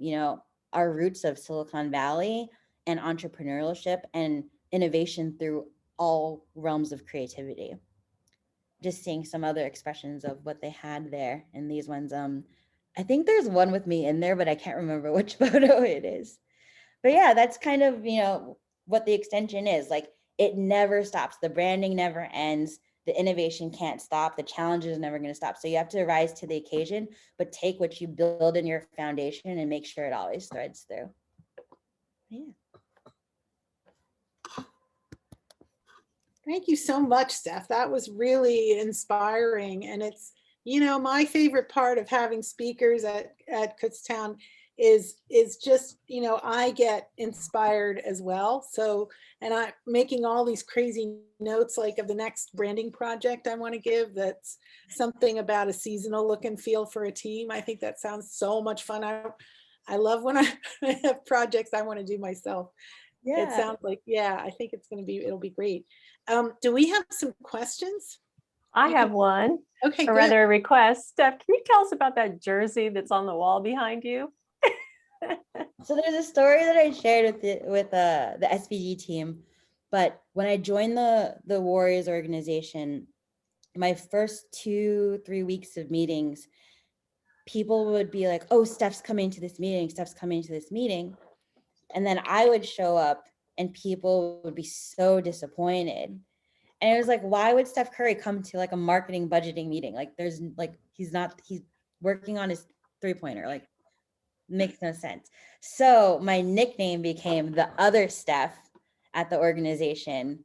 our roots of Silicon Valley and entrepreneurship and innovation through all realms of creativity. Just seeing some other expressions of what they had there in these ones. I think there's one with me in there, but I can't remember which photo it is. But yeah, that's kind of, what the extension is. Like, it never stops. The branding never ends. The innovation can't stop. The challenge is never going to stop. So you have to rise to the occasion, but take what you build in your foundation and make sure it always threads through. Yeah. Thank you so much, Steph. That was really inspiring. And it's, my favorite part of having speakers at Kutztown is just, I get inspired as well. So, and I'm making all these crazy notes, like of the next branding project I want to give, that's something about a seasonal look and feel for a team. I think that sounds so much fun. I love when I have projects I want to do myself. Yeah. It sounds like, I think it'll be great. Do we have some questions? I have one, Okay, or good. rather a request. Steph, can you tell us about that jersey that's on the wall behind you? So there's a story that I shared with the SVG team, but when I joined the Warriors organization, my first 2-3 weeks of meetings, people would be like, "Oh, Steph's coming to this meeting. Steph's coming to this meeting," and then I would show up, and people would be so disappointed. And it was like, why would Steph Curry come to like a marketing budgeting meeting? Like, he's working on his 3-pointer. Like, makes no sense. So my nickname became the other Steph at the organization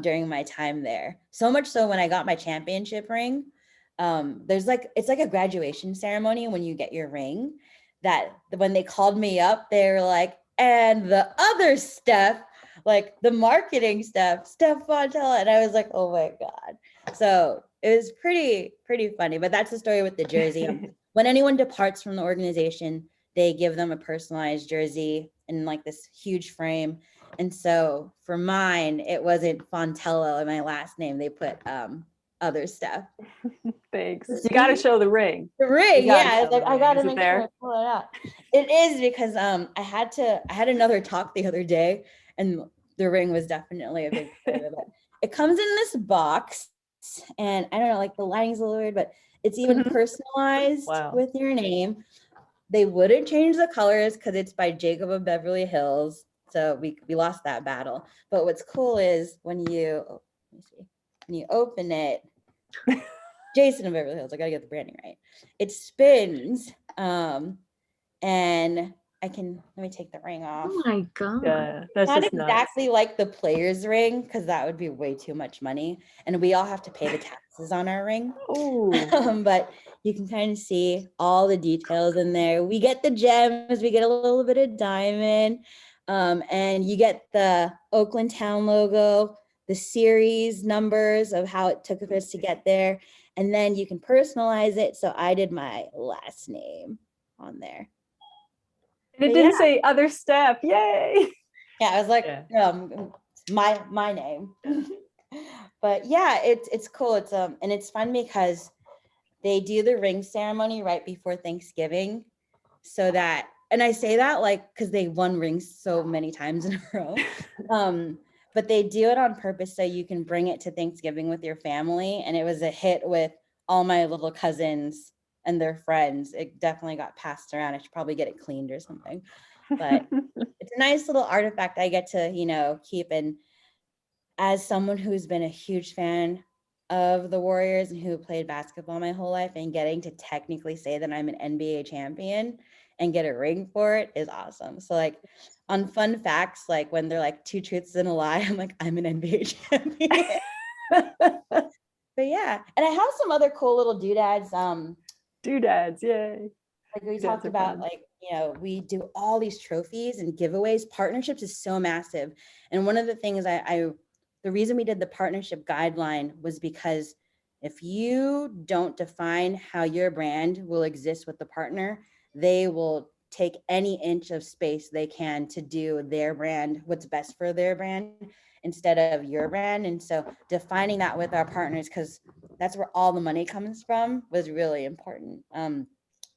during my time there. So much so when I got my championship ring, it's like a graduation ceremony when you get your ring, that when they called me up, they were like, and the other Steph, like the marketing Steph Fontella. And I was like, oh my God. So it was pretty funny, but that's the story with the jersey. When anyone departs from the organization, they give them a personalized jersey in like this huge frame. And so for mine, it wasn't Fontella in my last name. They put other stuff. Thanks. You got to show the ring. The ring, yeah. show the I ring. got to Is it make there? sure I pull it out. It is, because I had another talk the other day, and the ring was definitely a big part of it. It comes in this box, and I don't know, like the lighting's a little weird, but it's even personalized Wow. with your name. They wouldn't change the colors because it's by Jacob of Beverly Hills. So we lost that battle. But what's cool is when you open it, Jason of Beverly Hills, I gotta get the branding right. It spins, and let me take the ring off. Oh my god. Yeah, that's Not just nuts. exactly like the player's ring, because that would be way too much money. And we all have to pay the taxes on our ring. Oh, But you can kind of see all the details in there. We get the gems, we get a little bit of diamond, and you get the Oakland Town logo, the series numbers of how it took us to get there. And then you can personalize it. So I did my last name on there. and it But didn't say other step. Yay. Yeah, I was like, Yeah. my name. But yeah, it's cool. And it's fun because they do the ring ceremony right before Thanksgiving, so that, and I say that like because they won rings so many times in a row. But they do it on purpose so you can bring it to Thanksgiving with your family. And it was a hit with all my little cousins and their friends. It definitely got passed around. I should probably get it cleaned or something. But it's a nice little artifact I get to, keep. And as someone who's been a huge fan of the Warriors and who played basketball my whole life, and getting to technically say that I'm an NBA champion and get a ring for it is awesome. So like on fun facts, like when they're like 2 truths and a lie, I'm like, I'm an NBA champion. But yeah, and I have some other cool little doodads. Doodads, yay. Like we Doodads talked are about, fun. like, we do all these trophies and giveaways. Partnerships is so massive. And one of the things the reason we did the partnership guideline was because if you don't define how your brand will exist with the partner, they will take any inch of space they can to do their brand, what's best for their brand, instead of your brand. And so defining that with our partners, because that's where all the money comes from, was really important.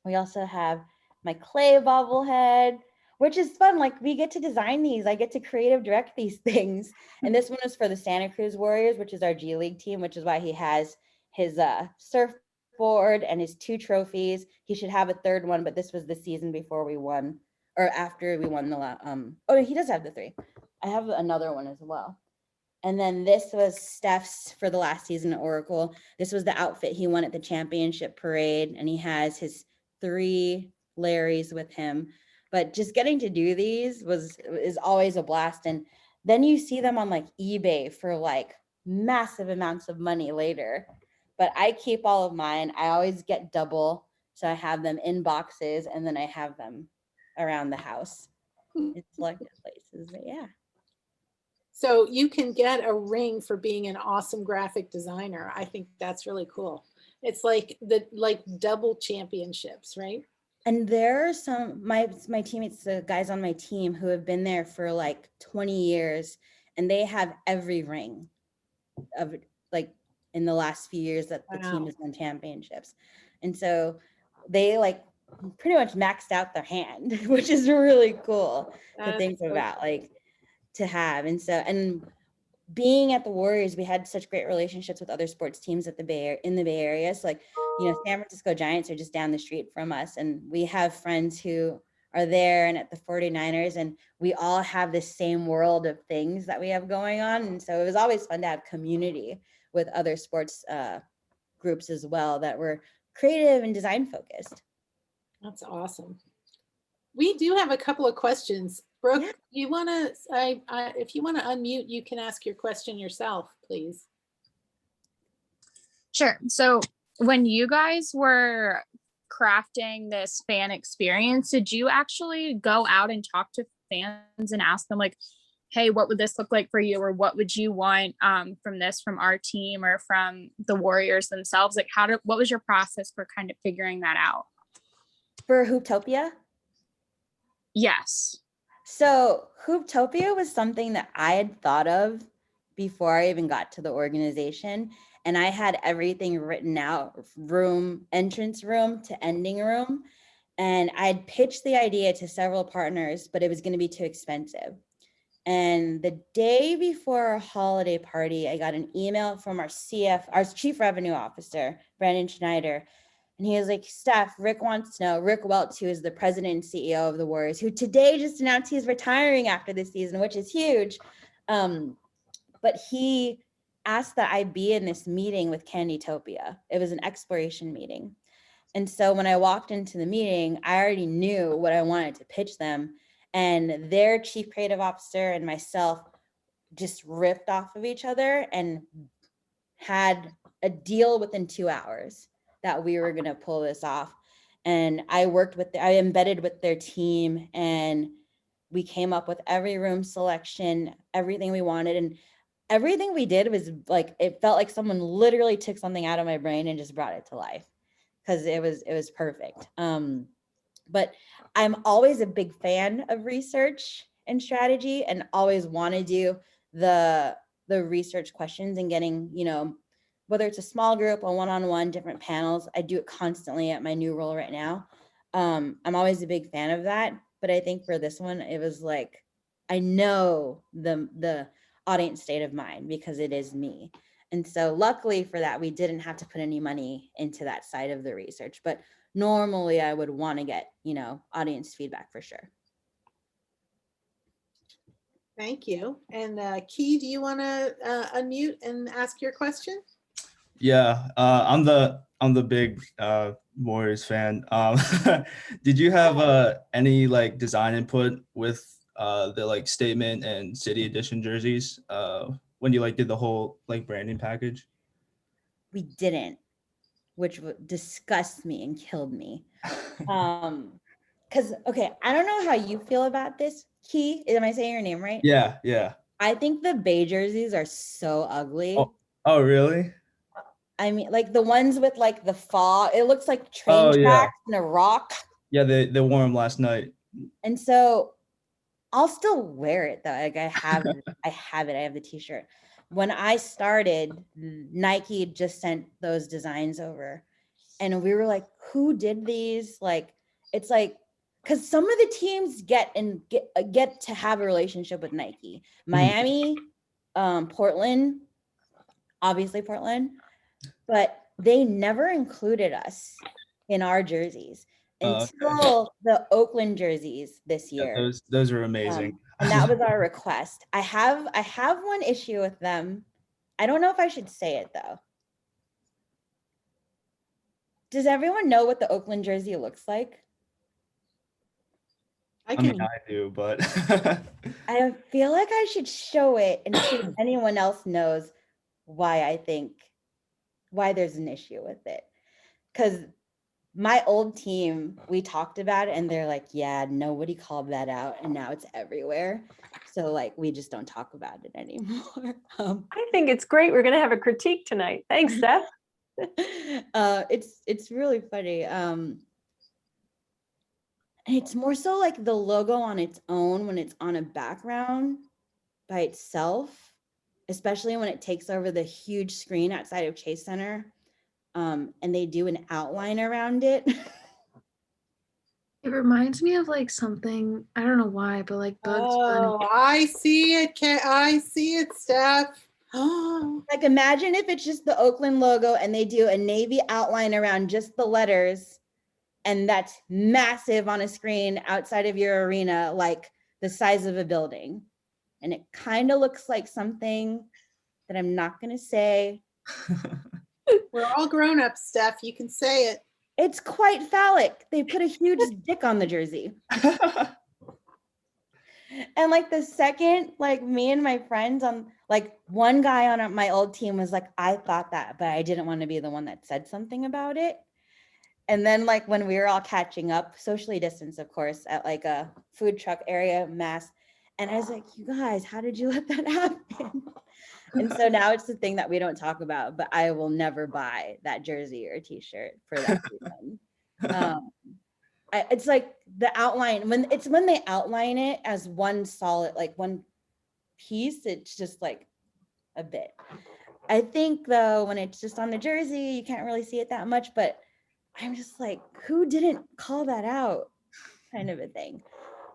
We also have my clay bobblehead, which is fun. Like we get to design these. I get to creative direct these things. And this one is for the Santa Cruz Warriors, which is our G League team, which is why he has his surfboard and his 2 trophies. He should have a 3rd one, but this was the season before we won, or after we won oh, he does have the 3. I have another one as well. And then this was Steph's for the last season at Oracle. This was the outfit he won at the championship parade, and he has his 3 Larrys with him. But just getting to do these is always a blast. And then you see them on like eBay for like massive amounts of money later. But I keep all of mine. I always get double. So I have them in boxes, and then I have them around the house in selected places. But yeah. So you can get a ring for being an awesome graphic designer. I think that's really cool. It's like double championships, right? And there are some my teammates, the guys on my team who have been there for like 20 years, and they have every ring of like in the last few years that the team Wow. has won championships. And so they like pretty much maxed out their hand, which is really cool to That's think so about, like to have. And so, and being at the Warriors, we had such great relationships with other sports teams at in the Bay Area. So like, San Francisco Giants are just down the street from us, and we have friends who are there and at the 49ers, and we all have the same world of things that we have going on. And so it was always fun to have community with other sports groups as well that were creative and design focused. That's awesome. We do have a couple of questions. Brooke, Yeah. you want to, if you want to unmute, you can ask your question yourself, please. Sure. So when you guys were crafting this fan experience, did you actually go out and talk to fans and ask them like, hey, what would this look like for you? Or what would you want from our team or from the Warriors themselves? Like what was your process for kind of figuring that out? For Hooptopia? Yes. So Hooptopia was something that I had thought of before I even got to the organization. And I had everything written out, entrance room to ending room. And I'd pitched the idea to several partners, but it was going to be too expensive. And the day before our holiday party, I got an email from our Chief Revenue Officer, Brandon Schneider. And he was like, Steph, Rick wants to know, Rick Welch, who is the president and CEO of the Warriors, who today just announced he's retiring after this season, which is huge. But he asked that I be in this meeting with Candytopia. It was an exploration meeting. And so when I walked into the meeting, I already knew what I wanted to pitch them. And their chief creative officer and myself just ripped off of each other and had a deal within 2 hours that we were going to pull this off. And I embedded with their team, and we came up with every room selection, everything we wanted. And everything we did was like, it felt like someone literally took something out of my brain and just brought it to life, because it was perfect. But I'm always a big fan of research and strategy, and always want to do the research questions and getting, whether it's a small group or one-on-one, different panels. I do it constantly at my new role right now. I'm always a big fan of that. But I think for this one, it was like, I know the audience state of mind because it is me. And so luckily for that, we didn't have to put any money into that side of the research. But normally I would want to get, audience feedback for sure. Thank you. And Key, do you want to unmute and ask your question? Yeah, I'm the big Warriors fan. Did you have any like design input with the like statement and city edition jerseys when you like did the whole like branding package? We didn't, which would disgust me and killed me. Because, okay, I don't know how you feel about this, Key. Am I saying your name right? Yeah, yeah. I think the Bay jerseys are so ugly. Oh, really? I mean, like the ones with like the fall, it looks like train Oh, tracks yeah. and a rock. Yeah, they wore them last night. And so I'll still wear it though. Like I have it, I have the t-shirt. When I started, Nike just sent those designs over, and we were like, who did these? Like, it's like, because some of the teams get to have a relationship with Nike. Miami, Portland, obviously Portland, but they never included us in our jerseys until the Oakland jerseys this year. Yeah, those are amazing. And that was our request. I have one issue with them. I don't know if I should say it though. Does everyone know what the Oakland jersey looks like? I mean, I do, but I feel like I should show it and see if anyone else knows why there's an issue with it. Because my old team, we talked about it and they're like, yeah, nobody called that out. And now it's everywhere. So like, we just don't talk about it anymore. I think it's great. We're going to have a critique tonight. Thanks, Steph. It's really funny. It's more so like the logo on its own when it's on a background by itself, especially when it takes over the huge screen outside of Chase Center, and they do an outline around it. It reminds me of like something, I don't know why, but like Bugs Bunny. Oh, I see it. I see it, Steph. Like imagine if it's just the Oakland logo and they do a navy outline around just the letters, and that's massive on a screen outside of your arena, like the size of a building. And it kind of looks like something that I'm not going to say. We're all grown up, Steph. You can say it. It's quite phallic. They put a huge dick on the jersey. And like the second, like me and my friends on, like one guy on my old team was like, I thought that, but I didn't want to be the one that said something about it. And then like when we were all catching up, socially distanced, of course, at like a food truck area, mass. And I was like, you guys, how did you let that happen? And so now it's the thing that we don't talk about, but I will never buy that jersey or t-shirt for that reason. It's like the outline, when they outline it as one solid, like one piece, it's just like a bit. I think though, when it's just on the jersey, you can't really see it that much, but I'm just like, who didn't call that out? Kind of a thing.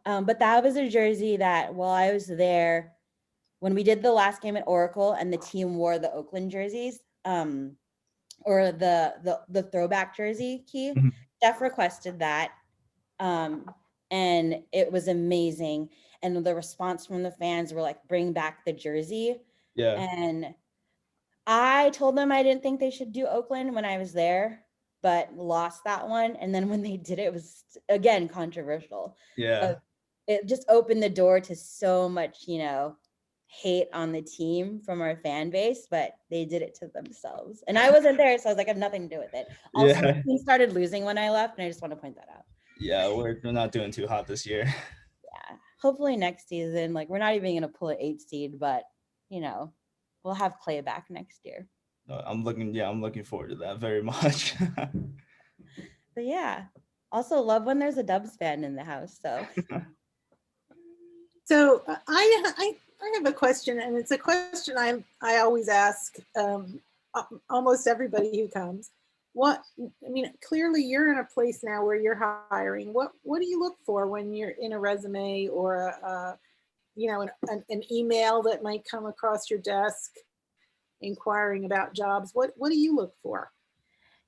But that was a jersey that while I was there, when we did the last game at Oracle and the team wore the Oakland jerseys, or the throwback jersey, Key, Steph requested that. And it was amazing. And the response from the fans were like, bring back the jersey. Yeah. And I told them I didn't think they should do Oakland when I was there. but lost that one. And then when they did it, it was again controversial. Yeah. It just opened the door to so much, hate on the team from our fan base, but they did it to themselves. And I wasn't there, so I was like, I have nothing to do with it. Also, Yeah. the team started losing when I left, and I just want to point that out. Yeah, we're not doing too hot this year. Yeah, hopefully next season, like we're not even gonna pull an 8 seed, but we'll have Clay back next year. I'm looking forward to that very much. But yeah, also love when there's a Dubs fan in the house. So So I have a question, and it's a question I always ask almost everybody who comes. Clearly you're in a place now where you're hiring. What do you look for when you're in a resume or an email that might come across your desk inquiring about jobs? What do you look for?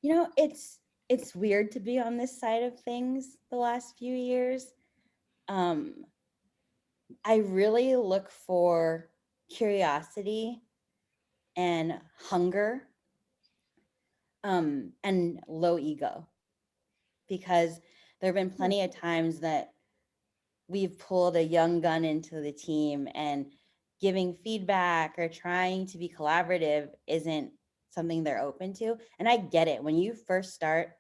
it's weird to be on this side of things the last few years. I really look for curiosity and hunger, and low ego, because there have been plenty of times that we've pulled a young gun into the team, and giving feedback or trying to be collaborative isn't something they're open to. And I get it. When you first start,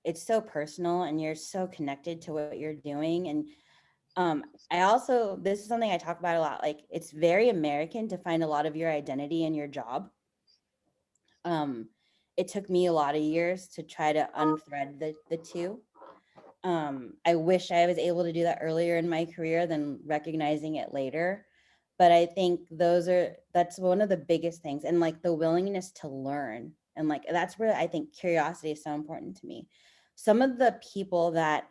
it's so personal and you're so connected to what you're doing. And this is something I talk about a lot. Like, it's very American to find a lot of your identity in your job. It took me a lot of years to try to unthread the two. I wish I was able to do that earlier in my career than recognizing it later. But I think that's one of the biggest things, and like the willingness to learn. And like, that's where I think curiosity is so important to me. Some of the people that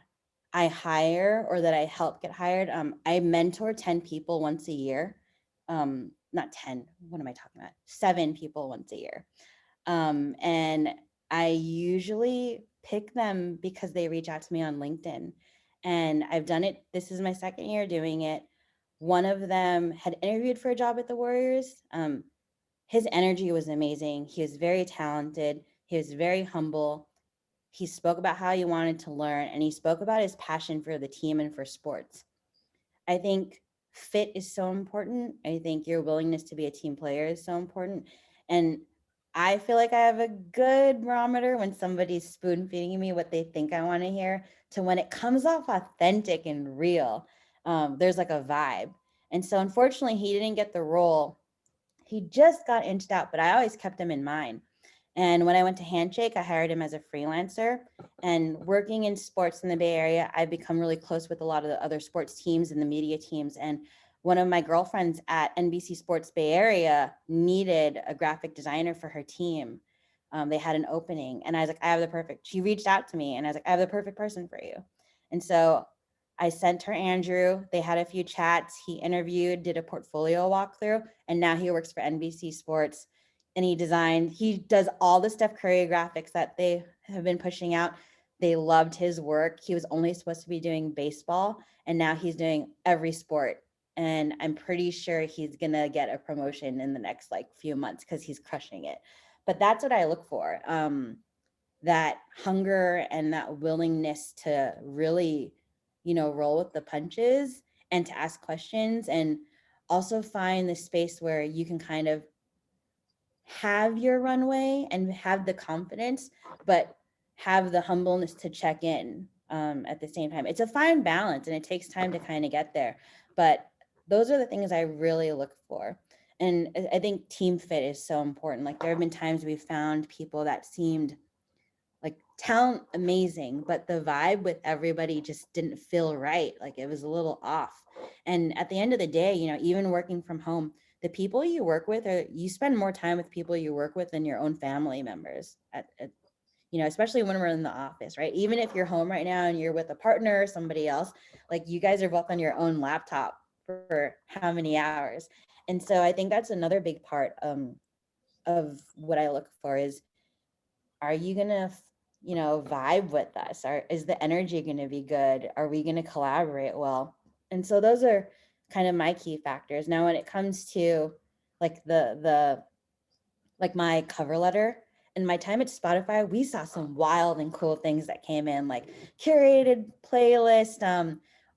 I hire or that I help get hired, I mentor 10 people once a year. Not 10, what am I talking about? 7 people once a year. And I usually pick them because they reach out to me on LinkedIn. And I've done it. This is my second year doing it. One of them had interviewed for a job at the Warriors. His energy was amazing. He was very talented. He was very humble. He spoke about how he wanted to learn, and he spoke about his passion for the team and for sports. I think fit is so important. I think your willingness to be a team player is so important. And I feel like I have a good barometer when somebody's spoon feeding me what they think I want to hear, to when it comes off authentic and real. There's like a vibe. And so unfortunately, he didn't get the role. He just got inched out, but I always kept him in mind. And when I went to Handshake, I hired him as a freelancer. And working in sports in the Bay Area, I've become really close with a lot of the other sports teams and the media teams. And one of my girlfriends at NBC Sports Bay Area needed a graphic designer for her team. They had an opening, and I was like, she reached out to me, and I was like, I have the perfect person for you. And so I sent her Andrew. They had a few chats. He interviewed, did a portfolio walkthrough, and now he works for NBC Sports. And he does all the Steph Curry graphics that they have been pushing out. They loved his work. He was only supposed to be doing baseball, and now he's doing every sport. And I'm pretty sure he's going to get a promotion in the next few months because he's crushing it. But that's what I look for. That hunger and that willingness to really, roll with the punches and to ask questions, and also find the space where you can kind of have your runway and have the confidence, but have the humbleness to check in at the same time. It's a fine balance, and it takes time to kind of get there. But those are the things I really look for. And I think team fit is so important. Like, there have been times we've found people that seemed like talent amazing, but the vibe with everybody just didn't feel right. Like, it was a little off. And at the end of the day, even working from home, the people you work with, you spend more time with people you work with than your own family members especially when we're in the office, right? Even if you're home right now and you're with a partner or somebody else, like, you guys are both on your own laptop for how many hours. And so I think that's another big part of what I look for is, are you gonna vibe with us? Is the energy gonna be good? Are we gonna collaborate well? And so those are kind of my key factors. Now, when it comes to like my cover letter, In my time at Spotify, we saw some wild and cool things that came in, like curated playlist.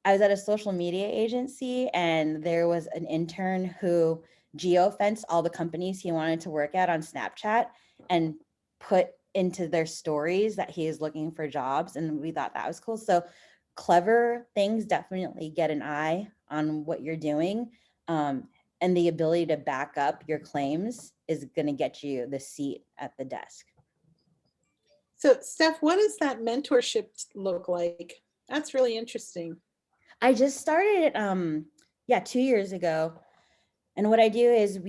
I was at a social media agency, and there was an intern who geofenced all the companies he wanted to work at on Snapchat and put into their stories that he is looking for jobs. And we thought that was cool. So clever things definitely get an eye on what you're doing. And the ability to back up your claims is going to get you the seat at the desk. So Steph, what does that mentorship look like? That's really interesting. I just started it 2 years ago. And what I do is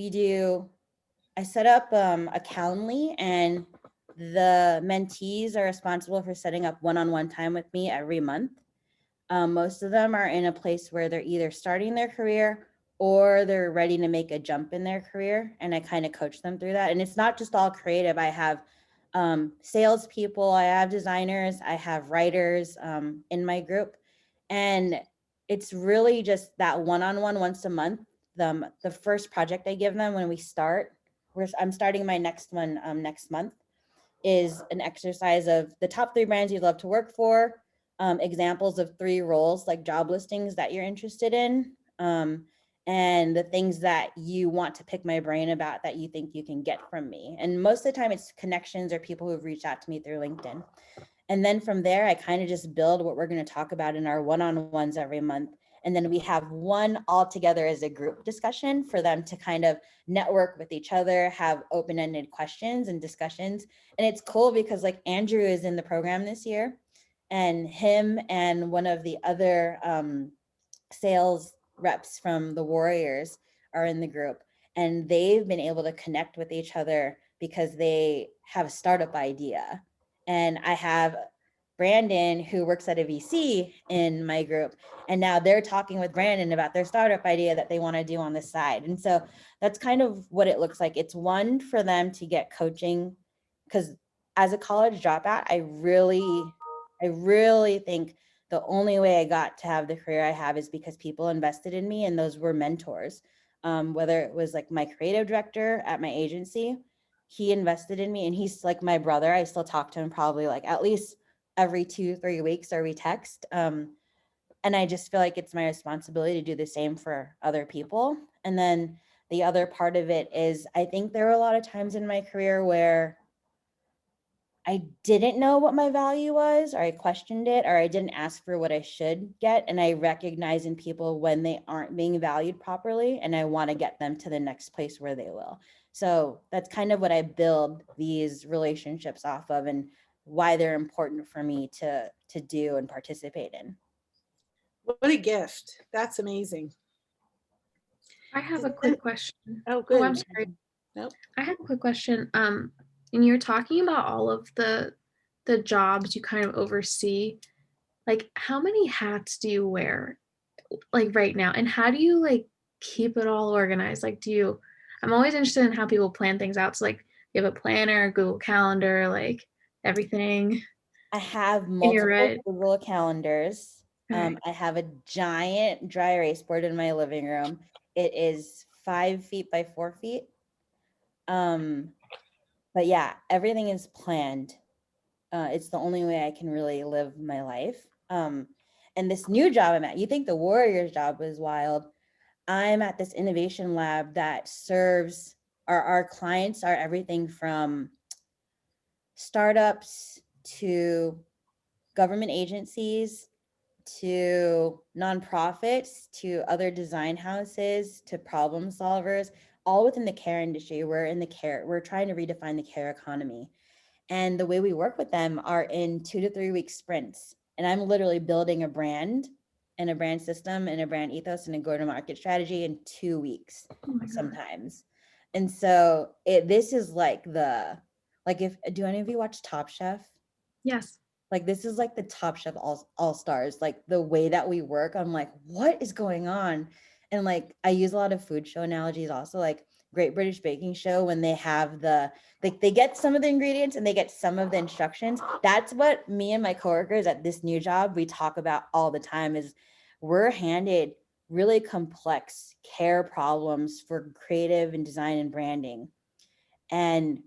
I set up a Calendly, and the mentees are responsible for setting up one-on-one time with me every month. Most of them are in a place where they're either starting their career or they're ready to make a jump in their career. And I kind of coach them through that. And it's not just all creative. I have salespeople, I have designers, I have writers in my group. And it's really just that one-on-one once a month. The first project I give them when we start, I'm starting my next one next month, is an exercise of the top 3 brands you'd love to work for, examples of 3 roles, like job listings that you're interested in, and the things that you want to pick my brain about that you think you can get from me. And most of the time it's connections or people who've reached out to me through LinkedIn. And then from there, I kind of just build what we're going to talk about in our one-on-ones every month. And then we have one all together as a group discussion for them to kind of network with each other, have open-ended questions and discussions. And it's cool because like Andrew is in the program this year, and him and one of the other sales reps from the Warriors are in the group, and they've been able to connect with each other because they have a startup idea. And I have Brandon, who works at a VC, in my group, and now they're talking with Brandon about their startup idea that they want to do on the side. And so that's kind of what it looks like. It's one for them to get coaching, because as a college dropout, I really think the only way I got to have the career I have is because people invested in me, and those were mentors. Whether it was like my creative director at my agency, he invested in me, and he's like my brother. I still talk to him probably like at least every 2-3 weeks, or we text. And I just feel like it's my responsibility to do the same for other people. And then the other part of it is, I think there were a lot of times in my career where I didn't know what my value was, or I questioned it, or I didn't ask for what I should get. And I recognize in people when they aren't being valued properly, and I want to get them to the next place where they will. So that's kind of what I build these relationships off of, and why they're important for me to do and participate in. What a gift. That's amazing. I have a quick question. Oh, good. I'm sorry. Nope. I have a quick question. And you're talking about all of the jobs you kind of oversee. Like, how many hats do you wear, like right now? And how do you like keep it all organized? Like, I'm always interested in how people plan things out. So like, you have a planner, Google Calendar, like everything. I have And you're multiple right. Google calendars. Okay. I have a giant dry erase board in my living room. It is 5 feet by 4 feet. But yeah, everything is planned. It's the only way I can really live my life. And this new job I'm at, you think the Warriors job was wild. I'm at this innovation lab that serves our clients are everything from startups to government agencies to nonprofits to other design houses to problem solvers, all within the care industry. We're trying to redefine the care economy. And the way we work with them are in 2 to 3 week sprints. And I'm literally building a brand and a brand system and a brand ethos and a go-to-market strategy in 2 weeks sometimes. And so this is like do any of you watch Top Chef? Yes. Like, this is like the Top Chef all stars, like the way that we work. I'm like, what is going on? And like, I use a lot of food show analogies also, like Great British Baking Show, when they have they get some of the ingredients and they get some of the instructions. That's what me and my coworkers at this new job, we talk about all the time, is we're handed really complex care problems for creative and design and branding. And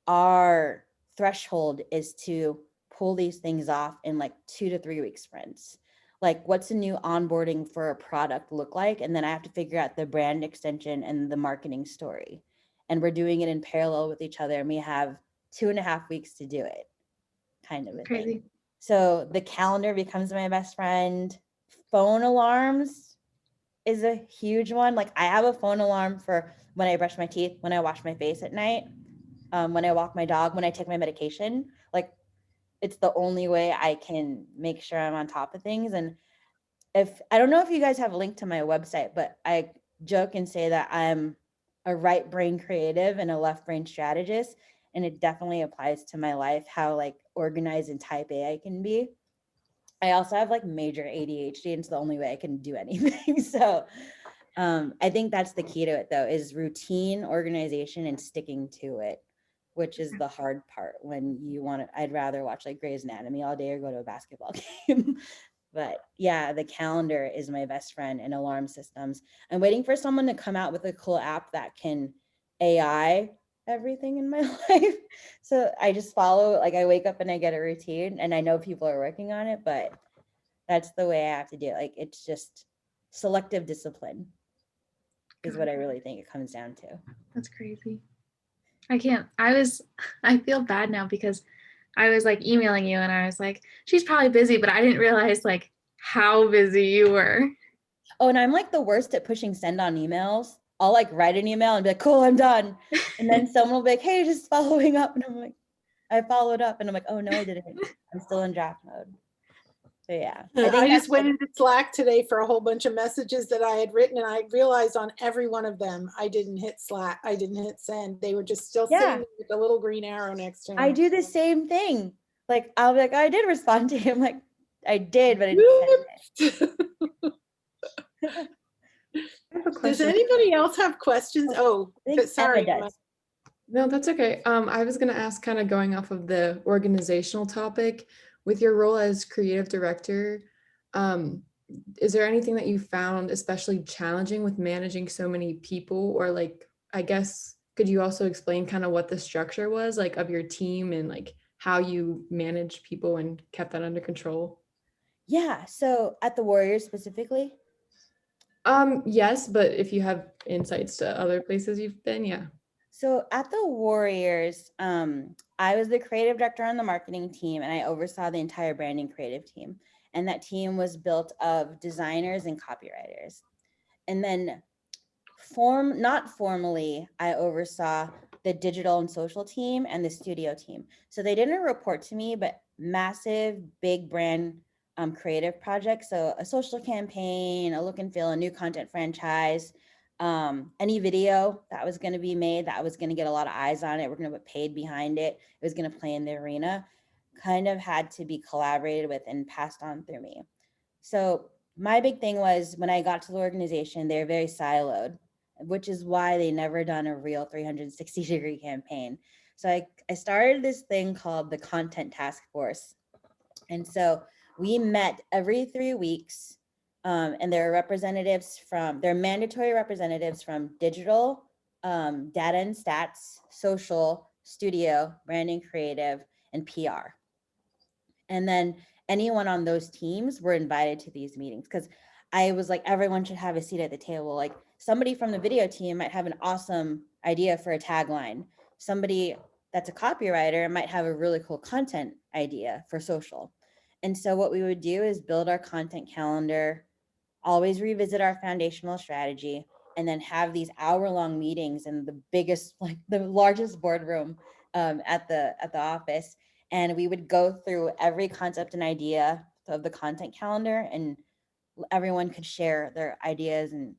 our threshold is to pull these things off in like 2 to 3 week sprints. Like, what's a new onboarding for a product look like? And then I have to figure out the brand extension and the marketing story. And we're doing it in parallel with each other. And we have 2.5 weeks to do it, kind of a thing. Crazy. So the calendar becomes my best friend. Phone alarms is a huge one. Like, I have a phone alarm for when I brush my teeth, when I wash my face at night, when I walk my dog, when I take my medication. Like, it's the only way I can make sure I'm on top of things. And if I don't know if you guys have a link to my website, but I joke and say that I'm a right brain creative and a left brain strategist. And it definitely applies to my life, how like organized and type A I can be. I also have like major ADHD, and it's the only way I can do anything. So I think that's the key to it though, is routine, organization, and sticking to it, which is the hard part when you want to. I'd rather watch like Grey's Anatomy all day or go to a basketball game. But yeah, the calendar is my best friend, and alarm systems. I'm waiting for someone to come out with a cool app that can AI everything in my life. So I just follow, like I wake up and I get a routine, and I know people are working on it, but that's the way I have to do it. Like, it's just selective discipline is what I really think it comes down to. That's crazy. I feel bad now because I was like emailing you and I was like, she's probably busy, but I didn't realize like how busy you were. Oh, and I'm like the worst at pushing send on emails. I'll like write an email and be like, cool, I'm done. And then someone will be like, hey, just following up. And I'm like, I followed up, and I'm like, oh no, I didn't. I'm still in draft mode. So yeah. I just went into Slack today for a whole bunch of messages that I had written, and I realized on every one of them, I didn't hit Slack. I didn't hit send. They were just still sitting there with a little green arrow next to them. I do the same thing. Like, I'll be like, I did respond to him. Like, I did, but I didn't send it. Does anybody else have questions? Oh, sorry. No, that's okay. I was going to ask, kind of going off of the organizational topic, with your role as creative director, is there anything that you found especially challenging with managing so many people? Or like, I guess, could you also explain kind of what the structure was like of your team and like how you managed people and kept that under control? Yeah. So at the Warriors specifically? Yes, but if you have insights to other places you've been, yeah. So at the Warriors, I was the creative director on the marketing team, and I oversaw the entire branding creative team. And that team was built of designers and copywriters. And then not formally, I oversaw the digital and social team and the studio team. So they didn't report to me, but massive, big brand creative projects. So a social campaign, a look and feel, a new content franchise, any video that was going to be made that was going to get a lot of eyes on it. We're going to put paid behind it. It was going to play in the arena, kind of had to be collaborated with and passed on through me. So my big thing was, when I got to the organization, they're very siloed, which is why they never done a real 360-degree campaign. So I started this thing called the Content Task Force. And so we met every 3 weeks, and there are mandatory representatives from digital, data and stats, social, studio, branding, creative, and PR. And then anyone on those teams were invited to these meetings, because I was like, everyone should have a seat at the table. Like, somebody from the video team might have an awesome idea for a tagline. Somebody that's a copywriter might have a really cool content idea for social. And so what we would do is build our content calendar, always revisit our foundational strategy, and then have these hour-long meetings in the biggest, like the largest boardroom at the office. And we would go through every concept and idea of the content calendar, and everyone could share their ideas and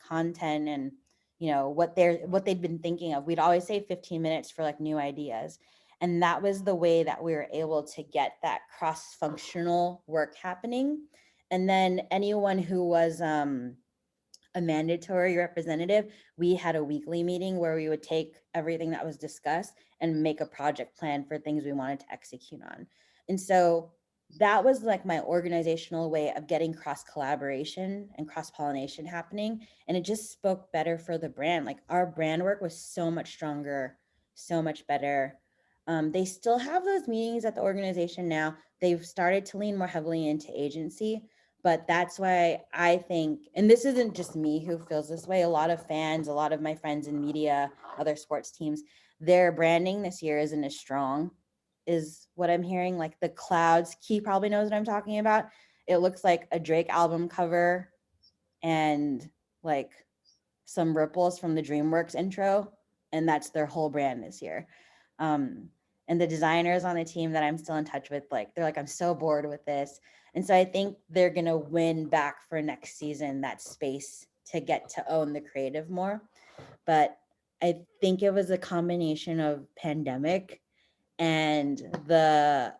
content and, you know, what they'd been thinking of. We'd always say 15 minutes for like new ideas. And that was the way that we were able to get that cross-functional work happening. And then anyone who was a mandatory representative, we had a weekly meeting where we would take everything that was discussed and make a project plan for things we wanted to execute on. And so that was like my organizational way of getting cross collaboration and cross pollination happening. And it just spoke better for the brand. Like, our brand work was so much stronger, so much better. They still have those meetings at the organization now. They've started to lean more heavily into agency, but that's why I think, and this isn't just me who feels this way, a lot of fans, a lot of my friends in media, other sports teams, their branding this year isn't as strong, is what I'm hearing. Like the clouds, Key probably knows what I'm talking about. It looks like a Drake album cover and like some ripples from the DreamWorks intro, and that's their whole brand this year. And the designers on the team that I'm still in touch with, like they're like, I'm so bored with this. And so I think they're gonna win back for next season that space to get to own the creative more. But I think it was a combination of pandemic and the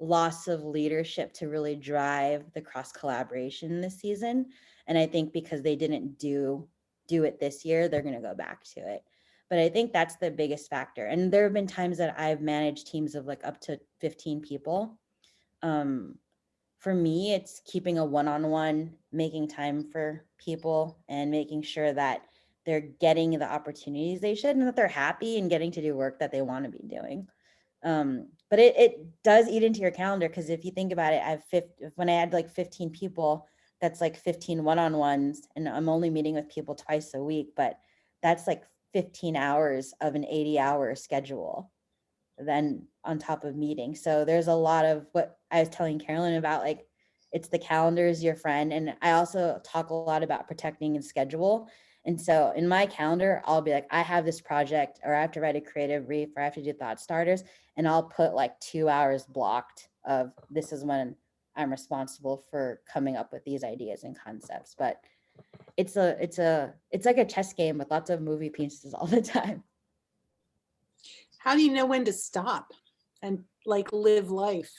loss of leadership to really drive the cross collaboration this season. And I think because they didn't do it this year, they're going to go back to it. But I think that's the biggest factor. And there have been times that I've managed teams of like up to 15 people. For me, it's keeping a one-on-one, making time for people and making sure that they're getting the opportunities they should and that they're happy and getting to do work that they want to be doing. But it does eat into your calendar, because if you think about it, when I had like 15 people, that's like 15 one-on-ones, and I'm only meeting with people twice a week, but that's like 15 hours of an 80-hour schedule then on top of meetings. So there's a lot of what I was telling Carolyn about, like it's the calendar is your friend. And I also talk a lot about protecting and schedule. And so in my calendar, I'll be like, I have this project, or I have to write a creative brief, or I have to do thought starters. And I'll put like 2 hours blocked of this is when I'm responsible for coming up with these ideas and concepts. But it's like a chess game with lots of movie pieces all the time. How do you know when to stop and like live life?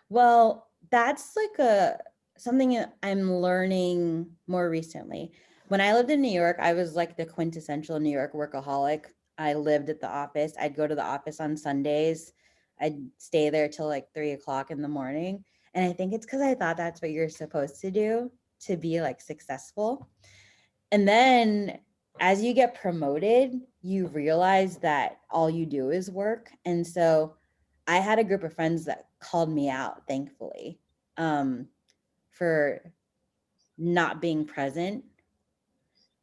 Well, that's like something I'm learning more recently. When I lived in New York, I was like the quintessential New York workaholic. I lived at the office. I'd go to the office on Sundays. I'd stay there till like 3 o'clock in the morning. And I think it's because I thought that's what you're supposed to do to be like successful. And then as you get promoted, you realize that all you do is work. And so I had a group of friends that called me out, thankfully, for not being present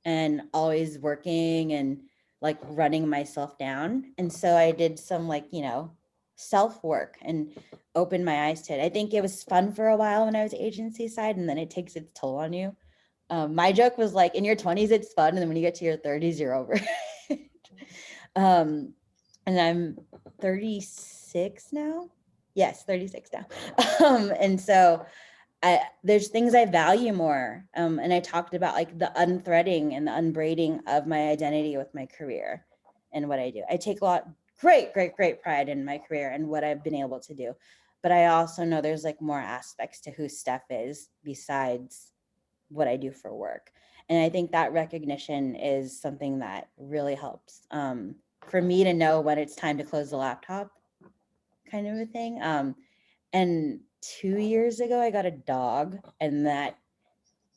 and always working and like running myself down. And so I did some like, self work and opened my eyes to it. I think it was fun for a while when I was agency side, and then it takes its toll on you. My joke was like, in your 20s, it's fun. And then when you get to your 30s, you're over it. And I'm 36 now. Yes, 36 now. And so there's things I value more. And I talked about like the unthreading and the unbraiding of my identity with my career and what I do. I take great pride in my career and what I've been able to do. But I also know there's like more aspects to who Steph is besides what I do for work. And I think that recognition is something that really helps for me to know when it's time to close the laptop, kind of a thing. And 2 years ago, I got a dog, and that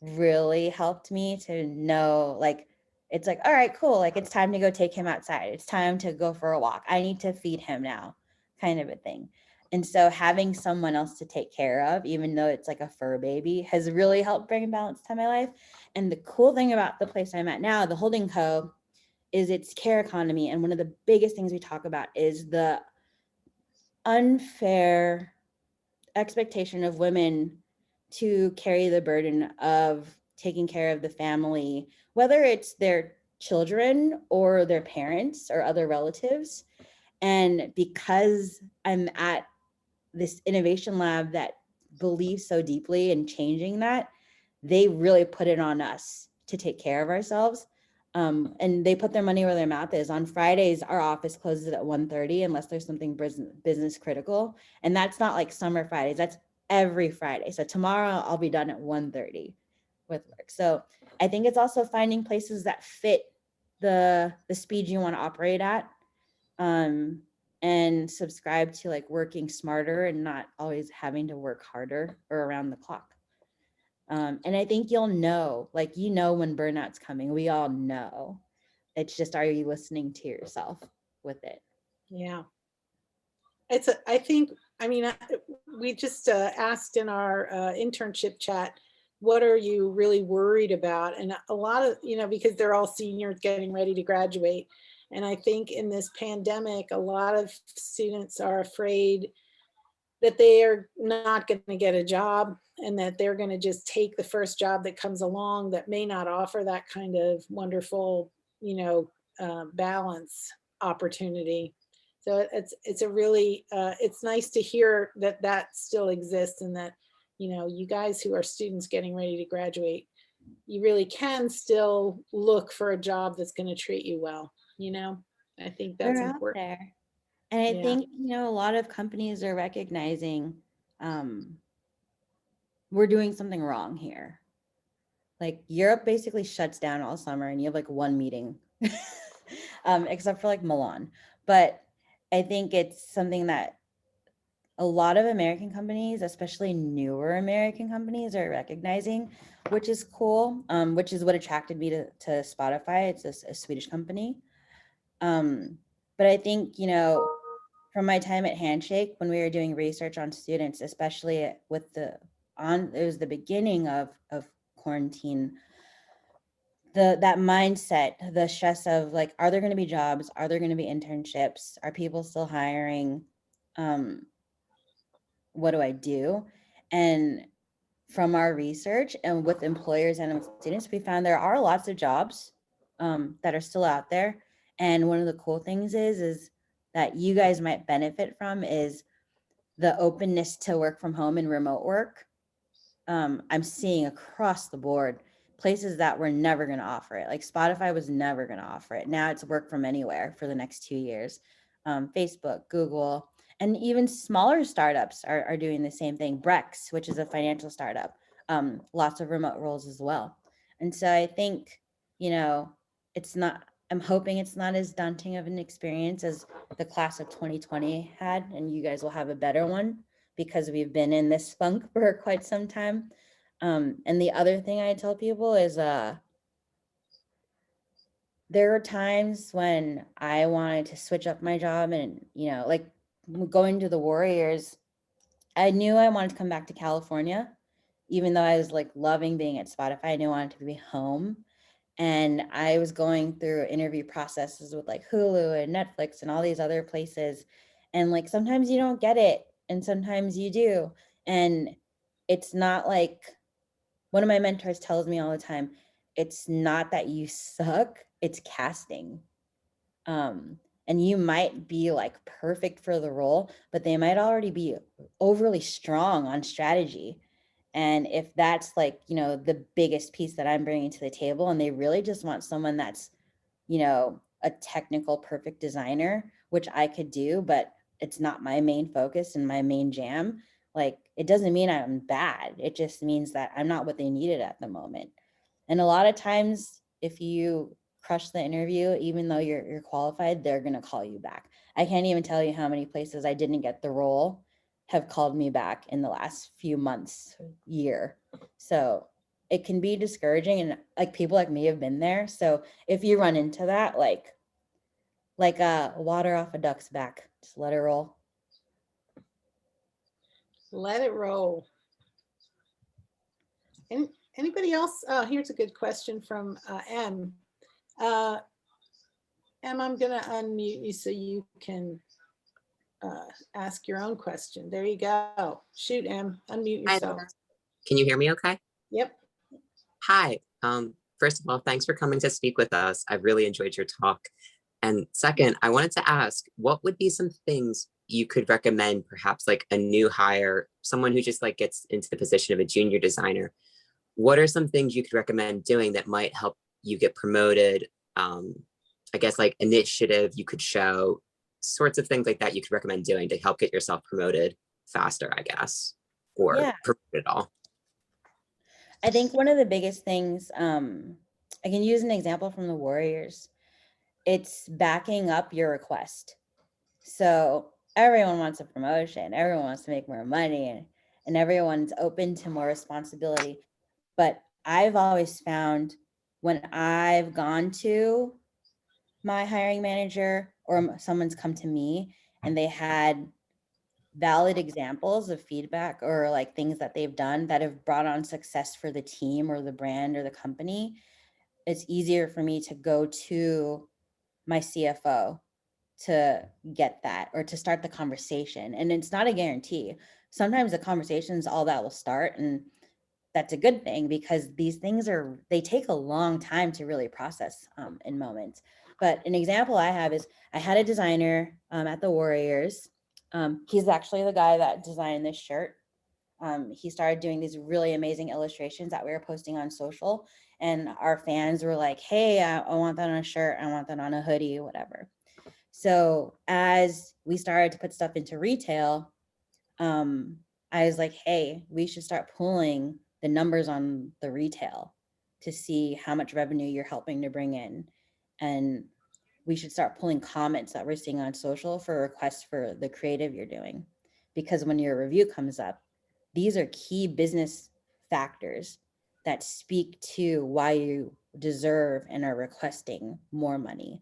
really helped me to know, like, it's like, all right, cool. Like, it's time to go take him outside. It's time to go for a walk. I need to feed him now, kind of a thing. And so having someone else to take care of, even though it's like a fur baby, has really helped bring balance to my life. And the cool thing about the place I'm at now, the Holding Co., is its care economy. And one of the biggest things we talk about is the unfair expectation of women to carry the burden of taking care of the family, whether it's their children or their parents or other relatives. And because I'm at this innovation lab that believes so deeply in changing that, they really put it on us to take care of ourselves. And they put their money where their mouth is. On Fridays, our office closes at 1:30 unless there's something business critical. And that's not like summer Fridays, that's every Friday. So tomorrow I'll be done at 1:30 with work. So I think it's also finding places that fit the speed you want to operate at, and subscribe to like working smarter and not always having to work harder or around the clock. And I think you'll know, like, when burnout's coming. We all know. It's just, are you listening to yourself with it? Yeah. I think, I mean, we just asked in our internship chat, what are you really worried about? And a lot of, because they're all seniors getting ready to graduate. And I think in this pandemic, a lot of students are afraid that they are not going to get a job and that they're going to just take the first job that comes along that may not offer that kind of wonderful, balance opportunity. So it's a really, it's nice to hear that that still exists and that, you guys who are students getting ready to graduate, you really can still look for a job that's going to treat you well, I think that's They're out important. there. And I Yeah. think, a lot of companies are recognizing we're doing something wrong here. Like Europe basically shuts down all summer and you have like one meeting, except for like Milan. But I think it's something that a lot of American companies, especially newer American companies, are recognizing, which is cool, which is what attracted me to Spotify. It's a Swedish company. But I think, from my time at Handshake, when we were doing research on students, especially with it was the beginning of quarantine, that mindset, the stress of like, are there going to be jobs? Are there going to be internships? Are people still hiring? What do I do? And from our research and with employers and with students, we found there are lots of jobs that are still out there. And one of the cool things is that you guys might benefit from is the openness to work from home and remote work. I'm seeing across the board places that were never going to offer it. Like Spotify was never going to offer it. Now it's work from anywhere for the next 2 years. Facebook, Google, and even smaller startups are doing the same thing. Brex, which is a financial startup, lots of remote roles as well. And so I think, I'm hoping it's not as daunting of an experience as the class of 2020 had, and you guys will have a better one because we've been in this funk for quite some time. And the other thing I tell people is there were times when I wanted to switch up my job and, like going to the Warriors, I knew I wanted to come back to California, even though I was like loving being at Spotify. I knew I wanted to be home. And I was going through interview processes with like Hulu and Netflix and all these other places. And like sometimes you don't get it and sometimes you do. And it's not like, one of my mentors tells me all the time, it's not that you suck, it's casting. And you might be like perfect for the role, but they might already be overly strong on strategy. And if that's like, the biggest piece that I'm bringing to the table, and they really just want someone that's, a technical, perfect designer, which I could do, but it's not my main focus and my main jam. Like, it doesn't mean I'm bad. It just means that I'm not what they needed at the moment. And a lot of times, if you crush the interview, even though you're qualified, they're going to call you back. I can't even tell you how many places I didn't get the role have called me back in the last few months, year. So it can be discouraging, and like people like me have been there. So if you run into that, like water off a duck's back, just let it roll. Let it roll. Anybody else? Here's a good question from M. Em, I'm going to unmute you so you can ask your own question. There you go. Shoot, Em, unmute Hi yourself. there. Can you hear me okay? Yep. Hi. First of all, thanks for coming to speak with us. I really enjoyed your talk. And second, I wanted to ask, what would be some things you could recommend, perhaps like a new hire, someone who just like gets into the position of a junior designer? What are some things you could recommend doing that might help you get promoted? I guess like initiative you could show, sorts of things like that you could recommend doing to help get yourself promoted faster, I guess, or Yeah. promoted at all. I think one of the biggest things, I can use an example from the Warriors. It's backing up your request. So everyone wants a promotion, everyone wants to make more money, and everyone's open to more responsibility. But I've always found when I've gone to my hiring manager or someone's come to me and they had valid examples of feedback or like things that they've done that have brought on success for the team or the brand or the company, it's easier for me to go to my CFO to get that or to start the conversation. And it's not a guarantee. Sometimes the conversation is all that will start, and that's a good thing because these things they take a long time to really process in moments. But an example I have is I had a designer at the Warriors. He's actually the guy that designed this shirt. He started doing these really amazing illustrations that we were posting on social, and our fans were like, hey, I want that on a shirt. I want that on a hoodie, whatever. So as we started to put stuff into retail, I was like, hey, we should start pulling the numbers on the retail to see how much revenue you're helping to bring in. And we should start pulling comments that we're seeing on social for requests for the creative you're doing. Because when your review comes up, these are key business factors that speak to why you deserve and are requesting more money.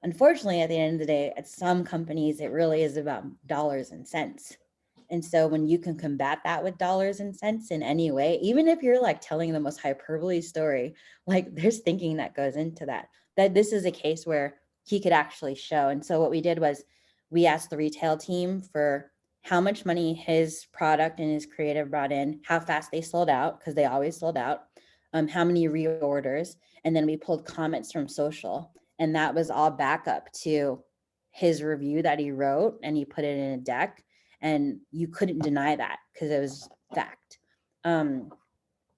Unfortunately, at the end of the day, at some companies, it really is about dollars and cents. And so when you can combat that with dollars and cents in any way, even if you're like telling the most hyperbole story, like there's thinking that goes into that this is a case where he could actually show. And so what we did was we asked the retail team for how much money his product and his creative brought in, how fast they sold out, because they always sold out, how many reorders, and then we pulled comments from social. And that was all backup to his review that he wrote, and he put it in a deck, and you couldn't deny that because it was fact.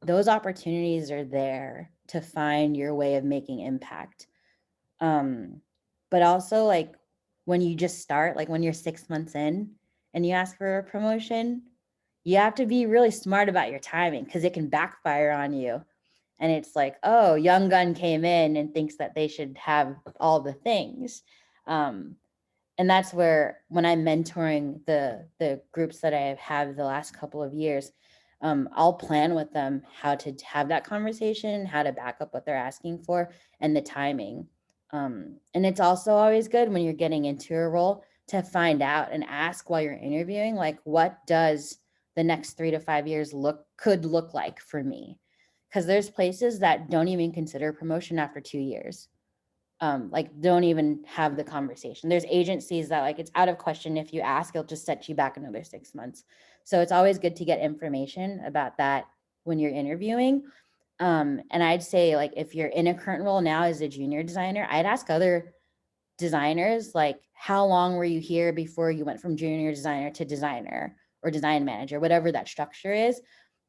Those opportunities are there to find your way of making impact. But also like when you just start, like when you're 6 months in and you ask for a promotion, you have to be really smart about your timing because it can backfire on you. And it's like, oh, young gun came in and thinks that they should have all the things. And that's where when I'm mentoring the groups that I have the last couple of years, I'll plan with them how to have that conversation, how to back up what they're asking for, and the timing. And it's also always good when you're getting into a role to find out and ask while you're interviewing, like, what does the next 3 to 5 years could look like for me? Because there's places that don't even consider promotion after 2 years. Like don't even have the conversation. There's agencies that like it's out of question. If you ask, it'll just set you back another 6 months. So it's always good to get information about that when you're interviewing. And I'd say like if you're in a current role now as a junior designer, I'd ask other designers like, how long were you here before you went from junior designer to designer or design manager, whatever that structure is.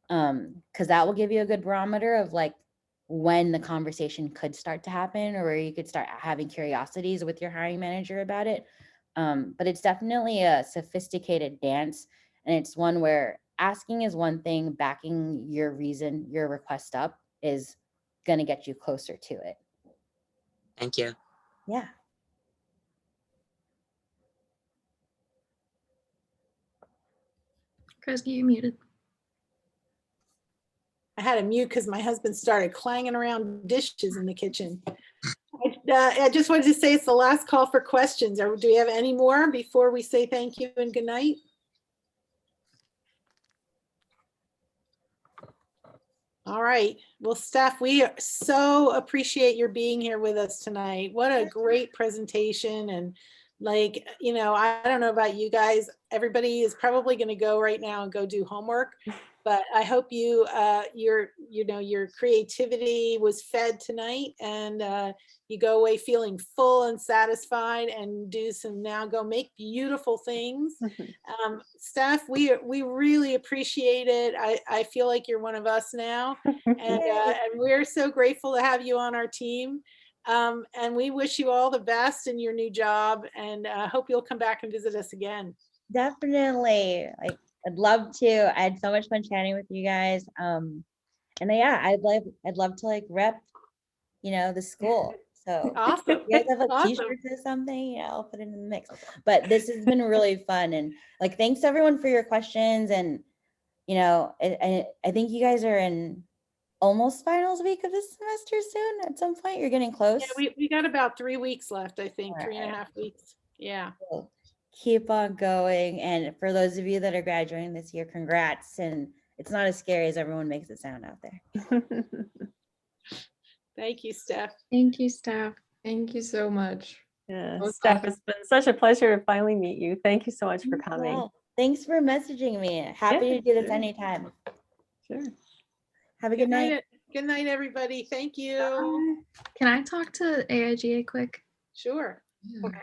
Because that will give you a good barometer of like when the conversation could start to happen, or where you could start having curiosities with your hiring manager about it. But it's definitely a sophisticated dance, and it's one where asking is one thing, backing your request up is going to get you closer to it. Thank you. Yeah. Kresge, you're muted. I had a mute because my husband started clanging around dishes in the kitchen. I just wanted to say it's the last call for questions. Or do we have any more before we say thank you and good night? All right. Well, Steph, we so appreciate your being here with us tonight. What a great presentation. And like, you know, I don't know about you guys. Everybody is probably going to go right now and go do homework. But I hope your creativity was fed tonight, and you go away feeling full and satisfied, and go make beautiful things. Steph, we really appreciate it. I feel like you're one of us now, and we're so grateful to have you on our team. And we wish you all the best in your new job, and hope you'll come back and visit us again. Definitely. I'd love to. I had so much fun chatting with you guys. And yeah, I'd love to like rep, the school. So awesome. You guys have like Awesome. t-shirts or something, I'll put it in the mix. But this has been really fun, and like thanks everyone for your questions. And I think you guys are in almost finals week of this semester soon. At some point, you're getting close. Yeah, we got about 3 weeks left, I think, All 3.5 weeks. Yeah. Cool. keep on going. And for those of you that are graduating this year, congrats. And it's not as scary as everyone makes it sound out there. Thank you, Steph. Thank you, Steph. Thank you so much. Yeah, Both Steph, awesome. it's been such a pleasure to finally meet you. Thank you so much for coming. Yeah. Thanks for messaging me. Happy to do this sure. anytime. Sure. Have a good night. Good night, everybody. Thank you. Can I talk to AIGA quick? Sure. Yeah. Okay.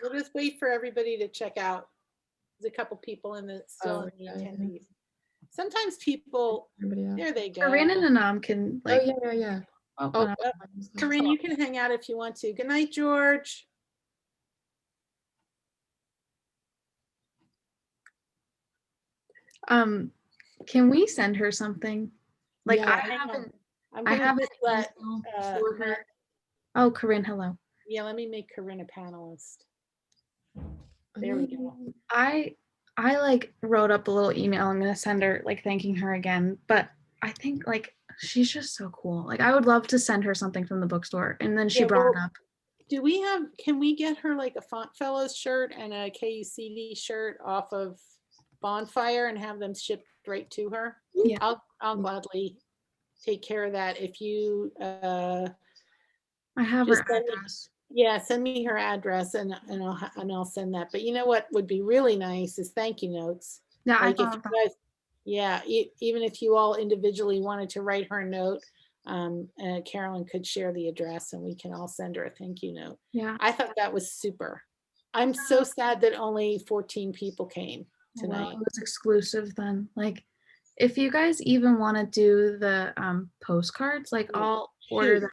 We'll just wait for everybody to check out. There's a couple people in the still Oh, in the yeah, yeah. attendees. Sometimes people, Everybody else. there they go. Corinne and Anam can Oh, like. yeah. open up. Corinne, you can hang out if you want to. Good night, George. Can we send her something? Like Yeah, I hang on. haven't. I'm I gonna haven't. just let, emailed for her. Corinne- Oh, Corinne, hello. yeah, let me make Corinne a panelist. There we go. I like wrote up a little email. I'm gonna send her like thanking her again. But I think like she's just so cool. Like I would love to send her something from the bookstore. And then she Yeah, brought well, up. Do we have, can we get her like a Font Fellows shirt and a KUCD shirt off of Bonfire and have them shipped right to her? Yeah. I'll gladly take care of that. If you, I have just her send me- address. yeah, send me her address and I'll send that. But you know what would be really nice is thank you notes. Yeah, I Like if thought you of that. guys, yeah, even if you all individually wanted to write her a note, Carolyn could share the address and we can all send her a thank you note. Yeah. I thought that was super. I'm so sad that only 14 people came Well, tonight. it was exclusive then. Like if you guys even want to do the postcards, like Yeah, I'll order shoot. them